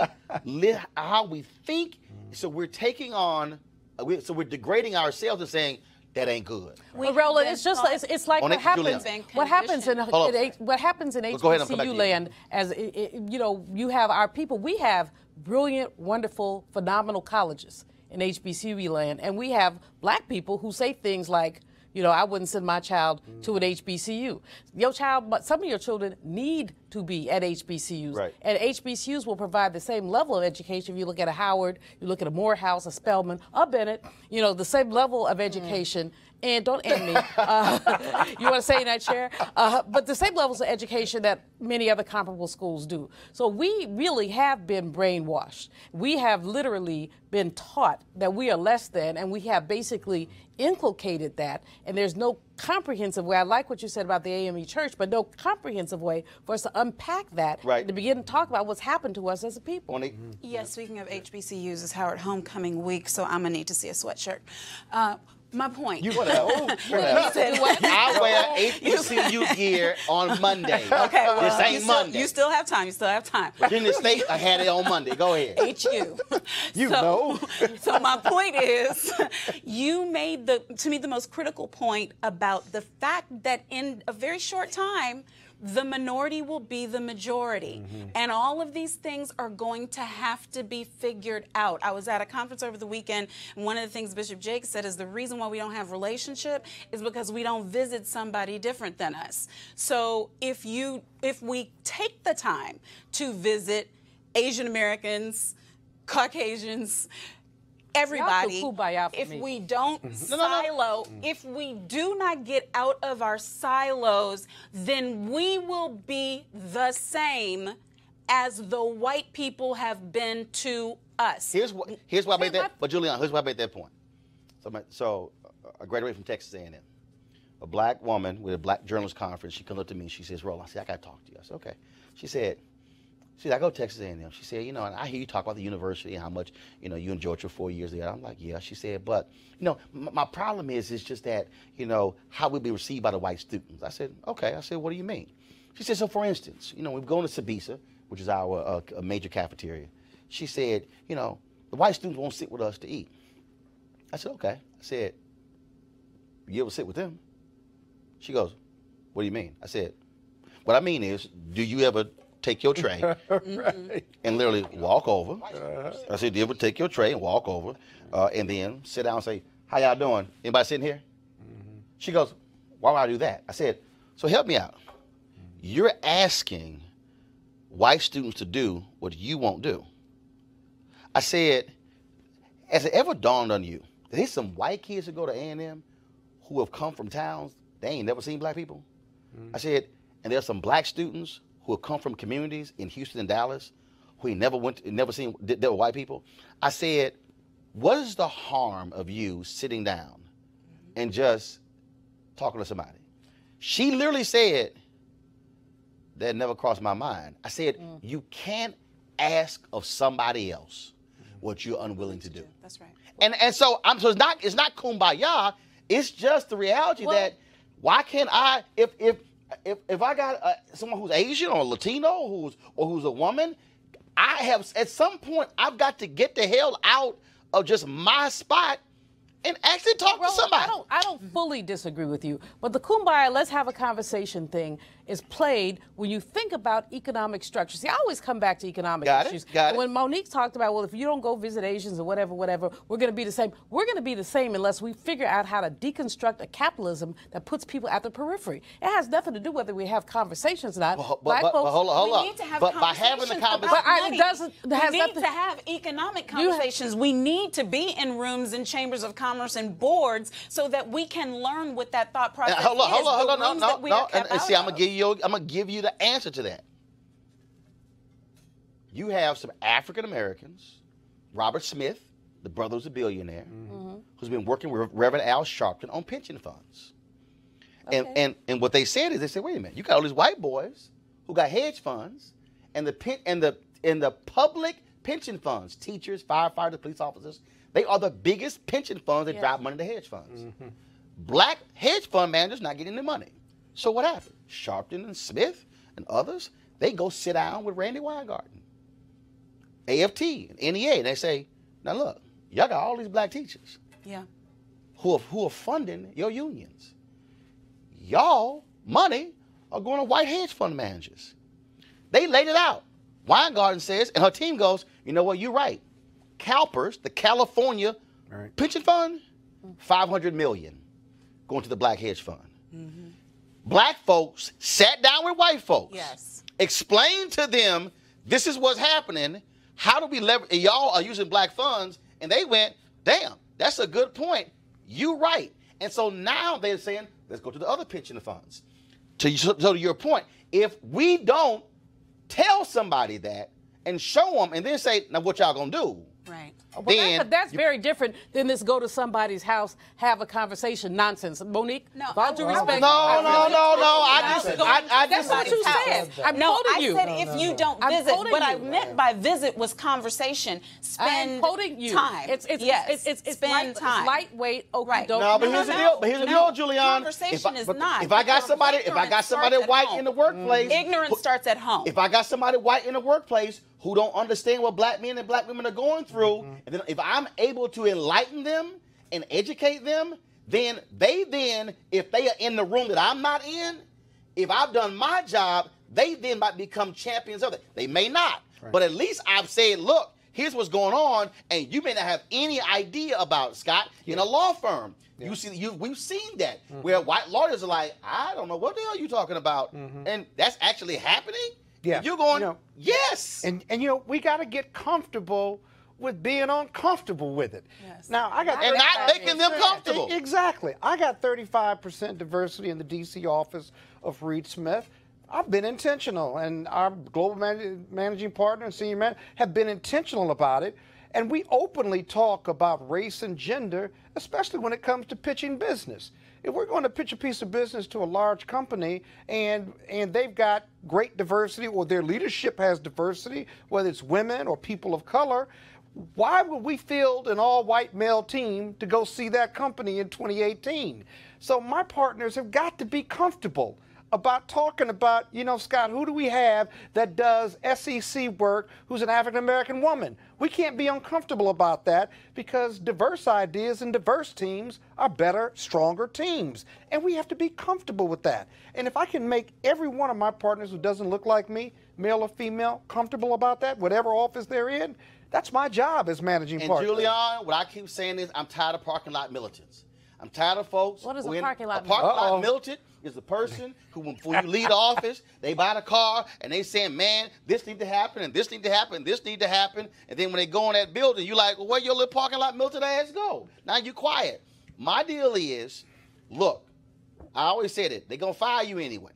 think. So we're taking on. So we're degrading ourselves and saying that ain't good. Well, Roland, it's just it's like what happens. What happens in HBCU land, as you have our people. We have brilliant, wonderful, phenomenal colleges in HBCU land, and we have black people who say things like, You know, I wouldn't send my child to an HBCU. Your child, but some of your children need to be at HBCUs. Right. And HBCUs will provide the same level of education. If you look at a Howard, you look at a Morehouse, a Spelman, a Bennett, you know, the same level of education. And don't end me. You want to say in that chair? But the same levels of education that many other comparable schools do. So we really have been brainwashed. We have literally been taught that we are less than, and we have basically inculcated that. And there's no comprehensive way. I like what you said about the AME Church, but no comprehensive way for us to unpack that Right. to begin to talk about what's happened to us as a people. Yes, speaking of HBCUs, it's Howard Homecoming Week, so I'm going to need to see a sweatshirt. My point. You want to? I wear HBCU gear on Monday. Okay, well, this ain't Monday. You still have time. You still have time. In the state, I had it on Monday. Go ahead. HU. You know. So my point is, you made to me the most critical point about the fact that in a very short time, the minority will be the majority. And all of these things are going to have to be figured out. I was at a conference over the weekend, and one of the things Bishop Jake said is the reason why we don't have relationship is because we don't visit somebody different than us. So if we take the time to visit Asian Americans, Caucasians, everybody, if we don't silo, if we do not get out of our silos, then we will be the same as the white people have been to us. Here's why I made that. But Julian, here's why I made that point. So I graduated from Texas A&M. A black woman with a black journalist conference. She comes up to me and she says, "Roland," I said, "I got to talk to you." I said, "Okay." She said, "I go to Texas A&M." She said, "You know, and I hear you talk about the university and how much, you know, you enjoyed your 4 years there." I'm like, "Yeah." She said, "But, you know, my problem is just that, you know, how we be received by the white students." I said, "Okay." I said, "What do you mean?" She said, "So for instance, you know, we've gone to Sabisa, which is our a major cafeteria." She said, "You know, the white students won't sit with us to eat." I said, "Okay." I said, "You ever sit with them?" She goes, "What do you mean?" I said, "What I mean is, do you ever take your tray and literally walk over?" I said, "Do you ever take your tray and walk over and then sit down and say, 'How y'all doing? Anybody sitting here?'" She goes, "Why would I do that?" I said, "So help me out. You're asking white students to do what you won't do." I said, "Has it ever dawned on you that there's some white kids who go to A&M who have come from towns they ain't never seen black people?" I said, "And there's some black students who have come from communities in Houston and Dallas who ain't never seen there were white people." I said, "What is the harm of you sitting down and just talking to somebody?" She literally said, "That never crossed my mind." I said, "You can't ask of somebody else what you're unwilling to do." That's right. And so it's not kumbaya. It's just the reality that why can't I if I got someone who's Asian or Latino who's a woman, I have at some point I've got to get the hell out of just my spot and actually talk to somebody. I don't fully disagree with you, but the kumbaya, let's have a conversation thing is played when you think about economic structure. See, I always come back to economic issues. Got it. When Monique talked about, well, if you don't go visit Asians or whatever, we're going to be the same. We're going to be the same unless we figure out how to deconstruct a capitalism that puts people at the periphery. It has nothing to do whether we have conversations or not. But hold on. We need to have but by having the conversations conversation, we need to have economic conversations. We need to be in rooms and chambers of commerce and boards so that we can learn what that thought process is. Hold on. No. And see, I'm gonna give you the answer to that. You have some African Americans, Robert Smith, the brother who's a billionaire, who's been working with Reverend Al Sharpton on pension funds. Okay. And what they said is, they said, wait a minute, you got all these white boys who got hedge funds, and the public pension funds, teachers, firefighters, police officers, they are the biggest pension funds that drive money to hedge funds. Black hedge fund managers not getting the money. So what happened? Sharpton and Smith and others, they go sit down with Randy Weingarten, AFT, and NEA, and they say, now look, y'all got all these black teachers who are funding your unions. Y'all money are going to white hedge fund managers. They laid it out. Weingarten says, and her team goes, you know what, you're right. CalPERS, the California pension fund, $500 million. going to the black hedge fund. Black folks sat down with white folks. Yes. Explained to them, this is what's happening. How do we leverage? Y'all are using black funds. And they went, damn, that's a good point. You right. And so now they're saying, let's go to the other pension funds. So to your point, if we don't tell somebody that and show them and then say, now what y'all gonna do? Right. Well, that's very different than this go to somebody's house, have a conversation nonsense. Monique, No, with all due respect. No. I That's what you said. I'm quoting you. I said if you don't I'm visit. quoting What I you. meant by visit was conversation. I'm Spend quoting you. time. It's spend time. It's lightweight. Right. No, but here's the deal. But here's the deal, Julian. Conversation is not. If I got somebody Ignorance starts at white home. in the workplace, Ignorance starts at home. if I got somebody white in the workplace who don't understand what black men and black women are going through, and then if I'm able to enlighten them and educate them, then if they are in the room that I'm not in, if I've done my job, they then might become champions of it. They may not, but at least I've said, look, here's what's going on, and you may not have any idea about it, Scott, in a law firm. Yeah. We've seen that where white lawyers are like, I don't know what the hell you're talking about, and that's actually happening. Yeah. And you're going, yes. And we got to get comfortable with being uncomfortable with it. Yes. Now I got And not making them comfortable. Exactly. I got 35% diversity in the D.C. office of Reed Smith. I've been intentional, and our global managing partner and senior manager have been intentional about it. And we openly talk about race and gender, especially when it comes to pitching business. If we're going to pitch a piece of business to a large company and they've got great diversity or their leadership has diversity, whether it's women or people of color, why would we field an all-white male team to go see that company in 2018? So my partners have got to be comfortable about talking about, Scott, who do we have that does SEC work who's an African-American woman? We can't be uncomfortable about that because diverse ideas and diverse teams are better, stronger teams. And we have to be comfortable with that. And if I can make every one of my partners who doesn't look like me, male or female, comfortable about that, whatever office they're in, that's my job as managing partner. And Julian, what I keep saying is I'm tired of parking lot militants. I'm tired of folks. What is a parking lot militant? A parking lot militant is the person who, when you leave the office, they buy the car and they saying, man, this need to happen and this need to happen and this need to happen. And then when they go in that building, you like, well, where your little parking lot militant ass go? Now you quiet. My deal is, look, I always said it. They're going to fire you anyway.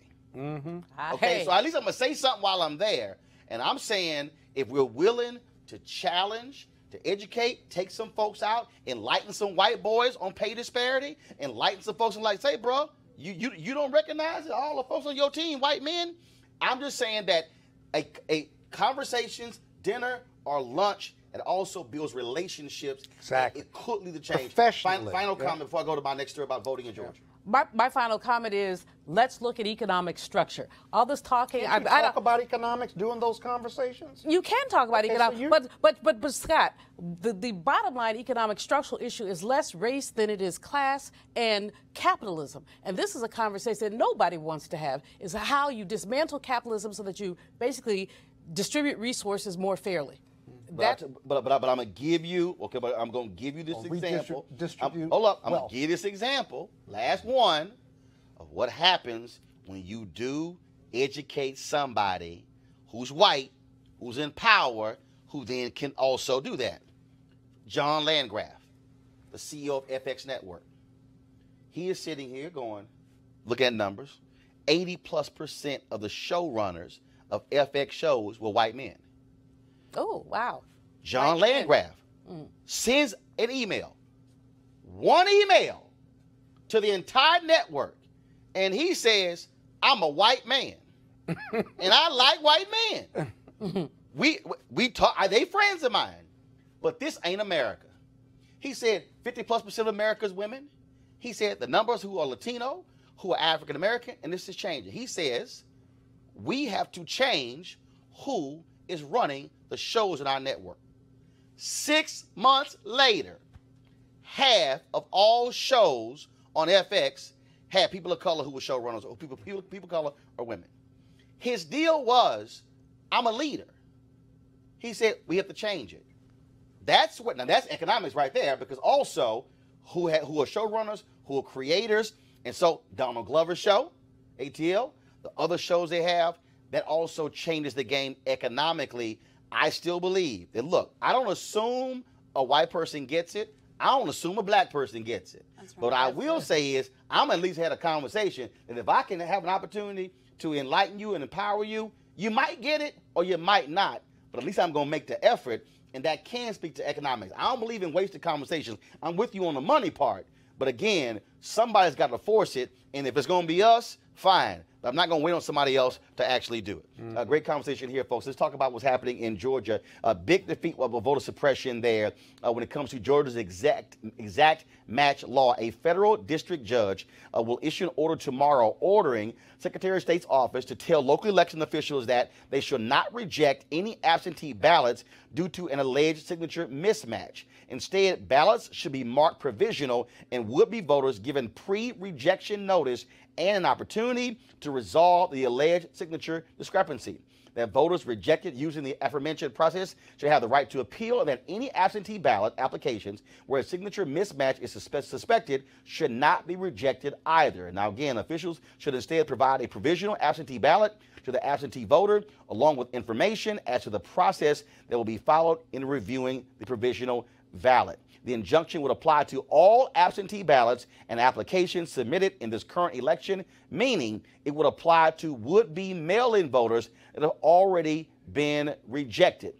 Okay, so at least I'm going to say something while I'm there. And I'm saying if we're willing to challenge, to educate, take some folks out, enlighten some white boys on pay disparity, enlighten some folks and like, say, bro, you don't recognize it? All the folks on your team, white men? I'm just saying that a conversations, dinner, or lunch, it also builds relationships. Exactly. It could lead to change. Professionally. Final comment before I go to my next story about voting in Georgia. My final comment is, let's look at economic structure. All this talking. Can you talk about economics during those conversations? You can talk about economics, so but Scott, the bottom line economic structural issue is less race than it is class and capitalism. And this is a conversation that nobody wants to have, is how you dismantle capitalism so that you basically distribute resources more fairly. But I'm gonna give you I'm gonna give you this example. Hold up, I'm gonna give you this example. Last one of what happens when you do educate somebody who's white, who's in power, who then can also do that. John Landgraf, the CEO of FX Network. He is sitting here going, look at numbers. 80+% of the showrunners of FX shows were white men. Oh, wow. John Landgraf sends an email, one email, to the entire network, and he says, I'm a white man, and I like white men. We talk, they friends of mine, but this ain't America. He said 50+% of America's women. He said the numbers who are Latino, who are African American, and this is changing. He says we have to change who is running the shows in our network. 6 months later, half of all shows on FX had people of color who were showrunners, or people of color or women. His deal was, I'm a leader. He said we have to change it. Now that's economics right there, because also who are showrunners, who are creators, And so Donald Glover's show, ATL, the other shows they have, that also changes the game economically. I still believe that, look, I don't assume a white person gets it. I don't assume a black person gets it. That's right. But what I will say is I'm at least had a conversation that if I can have an opportunity to enlighten you and empower you, you might get it or you might not. But at least I'm going to make the effort, and that can speak to economics. I don't believe in wasted conversations. I'm with you on the money part. But again, somebody's got to force it, and if it's going to be us, fine. But I'm not going to wait on somebody else to actually do it. Great conversation here, folks. Let's talk about what's happening in Georgia. A big defeat of voter suppression there when it comes to Georgia's exact match law. A federal district judge will issue an order tomorrow ordering Secretary of State's office to tell local election officials that they should not reject any absentee ballots due to an alleged signature mismatch. Instead, ballots should be marked provisional and would-be voters given pre-rejection notice and an opportunity to resolve the alleged signature discrepancy. That voters rejected using the aforementioned process should have the right to appeal, and that any absentee ballot applications where a signature mismatch is suspected should not be rejected either. Now, again, officials should instead provide a provisional absentee ballot to the absentee voter, along with information as to the process that will be followed in reviewing the provisional ballot. The injunction would apply to all absentee ballots and applications submitted in this current election, meaning it would apply to would-be mail-in voters that have already been rejected.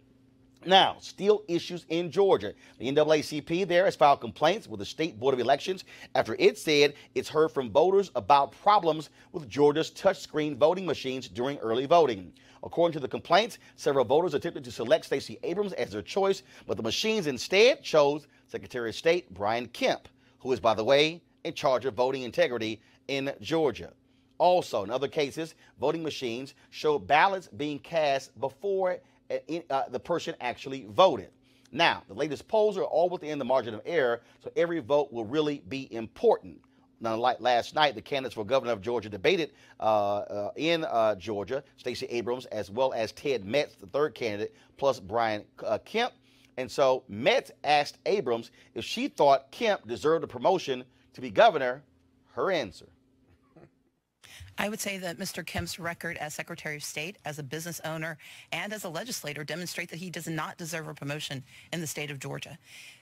Now, still issues in Georgia. The NAACP there has filed complaints with the State Board of Elections after it said it's heard from voters about problems with Georgia's touchscreen voting machines during early voting. According to the complaints, several voters attempted to select Stacey Abrams as their choice, but the machines instead chose Secretary of State Brian Kemp, who is, by the way, in charge of voting integrity in Georgia. Also, in other cases, voting machines show ballots being cast before the person actually voted. Now, the latest polls are all within the margin of error, so every vote will really be important. Now, like last night, the candidates for governor of Georgia debated in Georgia, Stacey Abrams, as well as Ted Metz, the third candidate, plus Brian Kemp. And so Metz asked Abrams if she thought Kemp deserved a promotion to be governor. Her answer: I would say that Mr. Kemp's record as Secretary of State, as a business owner, and as a legislator demonstrate that he does not deserve a promotion in the state of Georgia.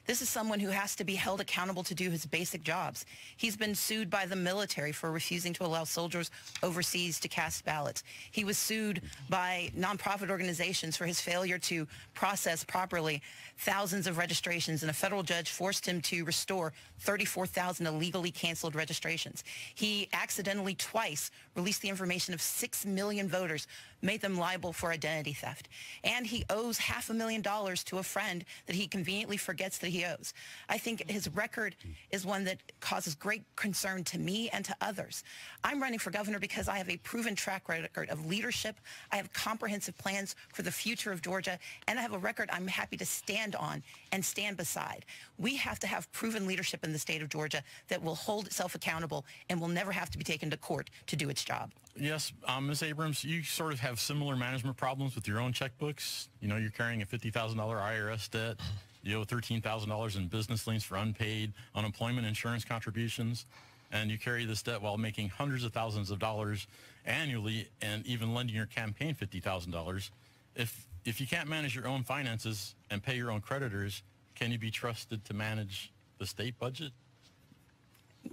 This is someone who has to be held accountable to do his basic jobs. He's been sued by the military for refusing to allow soldiers overseas to cast ballots. He was sued by nonprofit organizations for his failure to process properly thousands of registrations, and a federal judge forced him to restore 34,000 illegally canceled registrations. He accidentally twice released the information of 6 million voters, made them liable for identity theft. And he owes $500,000 to a friend that he conveniently forgets that he owes. I think his record is one that causes great concern to me and to others. I'm running for governor because I have a proven track record of leadership. I have comprehensive plans for the future of Georgia, and I have a record I'm happy to stand on and stand beside. We have to have proven leadership in the state of Georgia that will hold itself accountable and will never have to be taken to court to do its job. Yes, Ms. Abrams, you sort of have similar management problems with your own checkbooks. You know, you're carrying a $50,000 IRS debt. You owe $13,000 in business liens for unpaid unemployment insurance contributions. And you carry this debt while making hundreds of thousands of dollars annually and even lending your campaign $50,000. If you can't manage your own finances and pay your own creditors, can you be trusted to manage the state budget?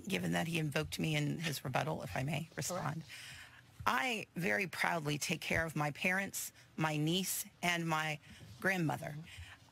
Given that he invoked me in his rebuttal, if I may respond. I very proudly take care of my parents, my niece, and my grandmother.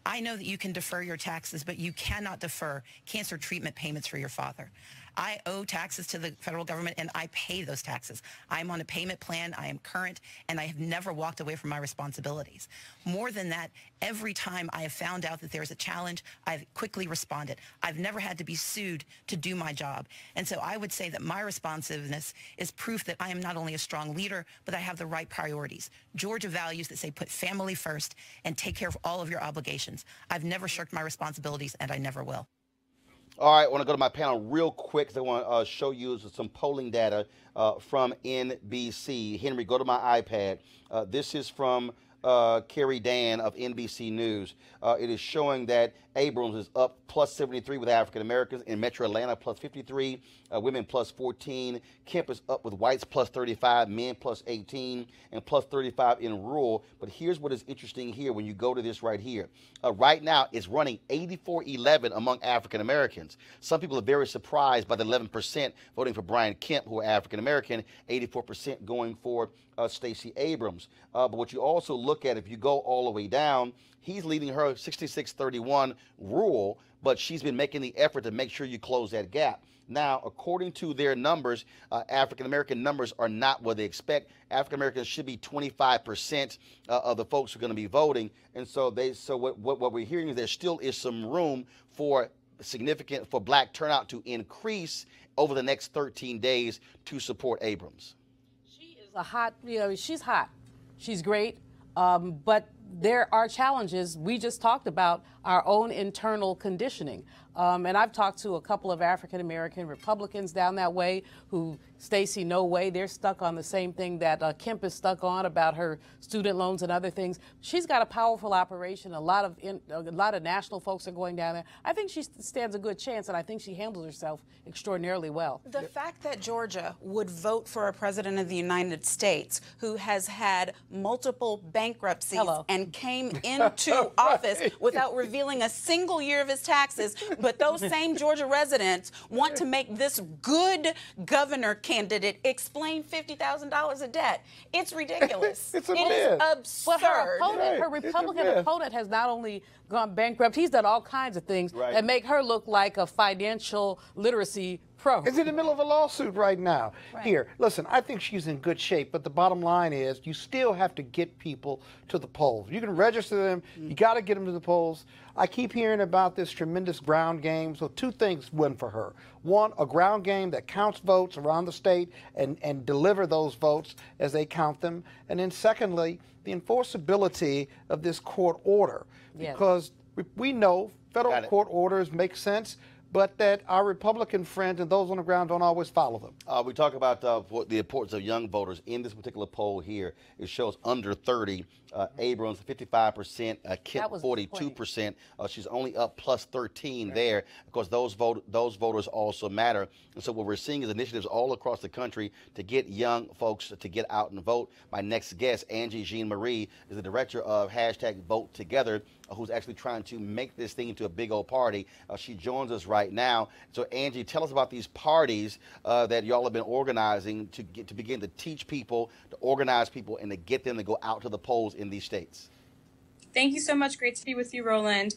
I know that you can defer your taxes, but you cannot defer cancer treatment payments for your father. I owe taxes to the federal government, and I pay those taxes. I'm on a payment plan, I am current, and I have never walked away from my responsibilities. More than that, every time I have found out that there's a challenge, I've quickly responded. I've never had to be sued to do my job. And so I would say that my responsiveness is proof that I am not only a strong leader, but I have the right priorities. Georgia values that say put family first and take care of all of your obligations. I've never shirked my responsibilities, and I never will. All right, I want to go to my panel real quick because I want to show you some polling data from NBC. Henry, go to my iPad. This is from Carrie Dan of NBC News. It is showing that Abrams is up plus 73 with African Americans in Metro Atlanta, plus 53, women plus 14. Kemp is up with whites plus 35, men plus 18, and plus 35 in rural. But here's what is interesting here when you go to this right here. Right now, it's running 84-11 among African Americans. Some people are very surprised by the 11% voting for Brian Kemp, who are African American, 84% going for Stacey Abrams. But what you also look at, if you go all the way down, he's leading her 66-31 rural, but she's been making the effort to make sure you close that gap. Now, according to their numbers, African-American numbers are not what they expect. African-Americans should be 25% of the folks who are going to be voting. And so what we're hearing is there still is some room for black turnout to increase over the next 13 days to support Abrams. She is a hot, she's hot. She's great. But there are challenges. We just talked about our own internal conditioning. And I've talked to a couple of African-American Republicans down that way who, Stacey, no way, they're stuck on the same thing that Kemp is stuck on about her student loans and other things. She's got a powerful operation. A lot of national folks are going down there. I think she stands a good chance, and I think she handles herself extraordinarily well. The fact that Georgia would vote for a president of the United States who has had multiple bankruptcies and came into office without revealing a single year of his taxes, but those same Georgia residents want to make this good governor candidate explain $50,000 of debt. It's ridiculous. It's a it is absurd. But her opponent, her Republican opponent, has not only gone bankrupt, he's done all kinds of things that make her look like a financial literacy pro. Is in the middle of a lawsuit right now. Here, listen, I think she's in good shape, but the bottom line is you still have to get people to the polls. You can register them, you got to get them to the polls. I keep hearing about this tremendous ground game, so two things win for her. One, a ground game that counts votes around the state and deliver those votes as they count them. And then secondly, the enforceability of this court order. Because we know federal court orders make sense, but that our Republican friends and those on the ground don't always follow them. We talk about the importance of young voters. In this particular poll here, it shows under 30, Abrams 55%, Kemp 42%. She's only up plus 13 there. Of course, those voters also matter. And so what we're seeing is initiatives all across the country to get young folks to get out and vote. My next guest, Angie Jean-Marie, is the director of #VoteTogether, who's actually trying to make this thing into a big old party. She joins us right now. So Angie, tell us about these parties that y'all have been organizing to begin to teach people, to organize people, and to get them to go out to the polls in these states. Thank you so much. Great to be with you, Roland.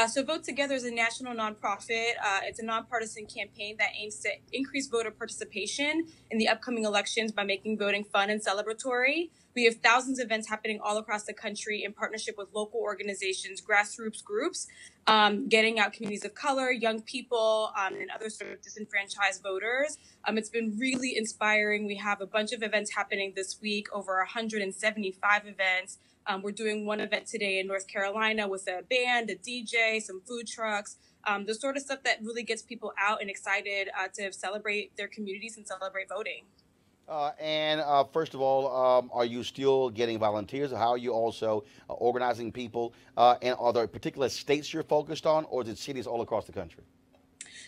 So Vote Together is a national nonprofit. It's a nonpartisan campaign that aims to increase voter participation in the upcoming elections by making voting fun and celebratory. We have thousands of events happening all across the country in partnership with local organizations, grassroots groups, getting out communities of color, young people, and other sort of disenfranchised voters. It's been really inspiring. We have a bunch of events happening this week, over 175 events. We're doing one event today in North Carolina with a band, a DJ, some food trucks, the sort of stuff that really gets people out and excited to celebrate their communities and celebrate voting. First of all, are you still getting volunteers? How are you also organizing people? And are there particular states you're focused on, or is it cities all across the country?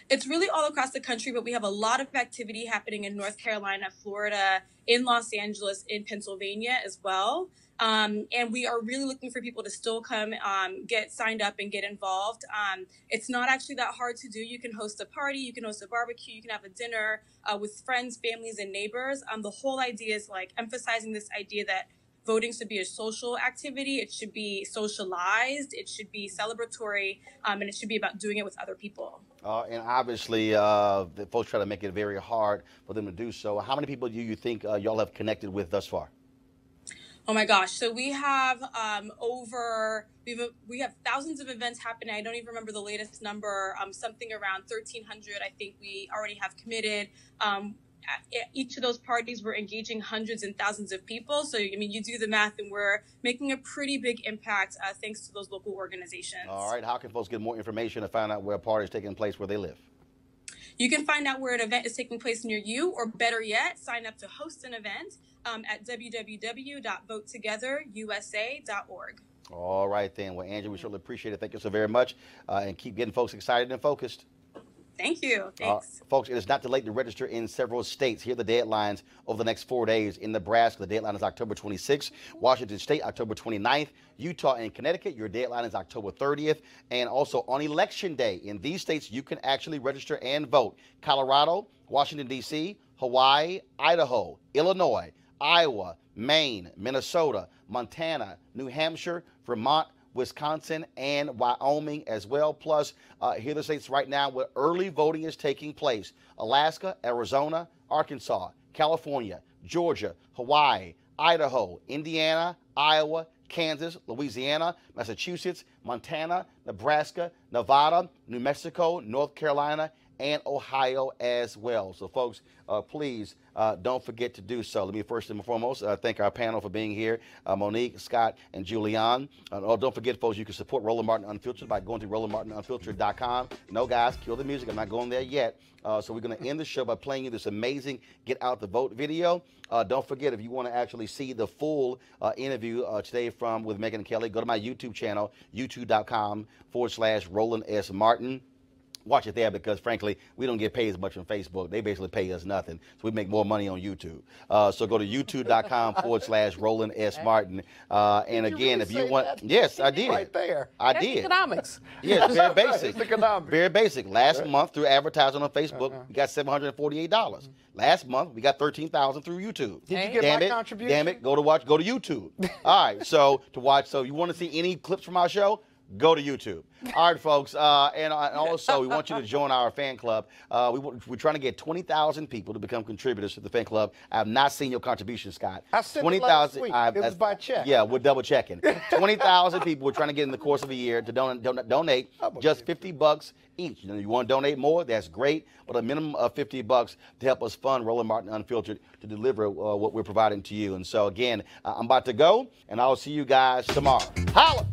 It's really all across the country, but we have a lot of activity happening in North Carolina, Florida, in Los Angeles, in Pennsylvania as well. And we are really looking for people to still come, get signed up and get involved. It's not actually that hard to do. You can host a party, you can host a barbecue, you can have a dinner with friends, families, and neighbors. The whole idea is like emphasizing this idea that voting should be a social activity. It should be socialized. It should be celebratory, and it should be about doing it with other people. And obviously, the folks try to make it very hard for them to do so. How many people do you think y'all have connected with thus far? Oh my gosh! So we have we have thousands of events happening. I don't even remember the latest number. Something around 1,300. I think we already have committed. At each of those parties, we're engaging hundreds and thousands of people. So, I mean, you do the math, and we're making a pretty big impact thanks to those local organizations. All right. How can folks get more information to find out where a party is taking place where they live? You can find out where an event is taking place near you, or better yet, sign up to host an event. at www.votetogetherusa.org. All right, then. Well, Andrew, we surely appreciate it. Thank you so very much. And keep getting folks excited and focused. Thank you. Thanks. Folks, it is not too late to register in several states. Here are the deadlines over the next 4 days. In Nebraska, the deadline is October 26th. Washington State, October 29th. Utah and Connecticut, your deadline is October 30th. And also on Election Day, in these states, you can actually register and vote. Colorado, Washington, D.C., Hawaii, Idaho, Illinois, Iowa, Maine, Minnesota, Montana, New Hampshire, Vermont, Wisconsin, and Wyoming as well. Plus, here are the states right now where early voting is taking place. Alaska, Arizona, Arkansas, California, Georgia, Hawaii, Idaho, Indiana, Iowa, Kansas, Louisiana, Massachusetts, Montana, Nebraska, Nevada, New Mexico, North Carolina, and Ohio as well. So, folks, please don't forget to do so. Let me first and foremost thank our panel for being here, Monique, Scott, and Julianne. Don't forget, folks, you can support Roland Martin Unfiltered by going to RolandMartinUnfiltered.com. No, guys, kill the music. I'm not going there yet. So we're going to end the show by playing you this amazing Get Out the Vote video. Don't forget, if you want to actually see the full interview today with Megyn Kelly, go to my YouTube channel, youtube.com/Roland S. Martin. Watch it there because, frankly, we don't get paid as much on Facebook. They basically pay us nothing. So we make more money on YouTube. So go to youtube.com/Roland S. Martin. And again, if you want. Yes, I did. Right there. I That's did. economics. Yes, very basic. It's economics. Very basic. Last month, through advertising on Facebook, we got $748. Last month, we got $13,000 through YouTube. Did you get my contribution? Damn it. Go to YouTube. All right. So to watch. So you want to see any clips from our show? Go to YouTube. All right, folks. And also, we want you to join our fan club. We're trying to get 20,000 people to become contributors to the fan club. I have not seen your contribution, Scott. I sent it last week. It was by check. Yeah, we're double checking. 20,000 people we're trying to get in the course of a year to donate just $50 each. You want to donate more? That's great. But a minimum of $50 to help us fund Roland Martin Unfiltered to deliver what we're providing to you. And so, again, I'm about to go, and I'll see you guys tomorrow. Holla!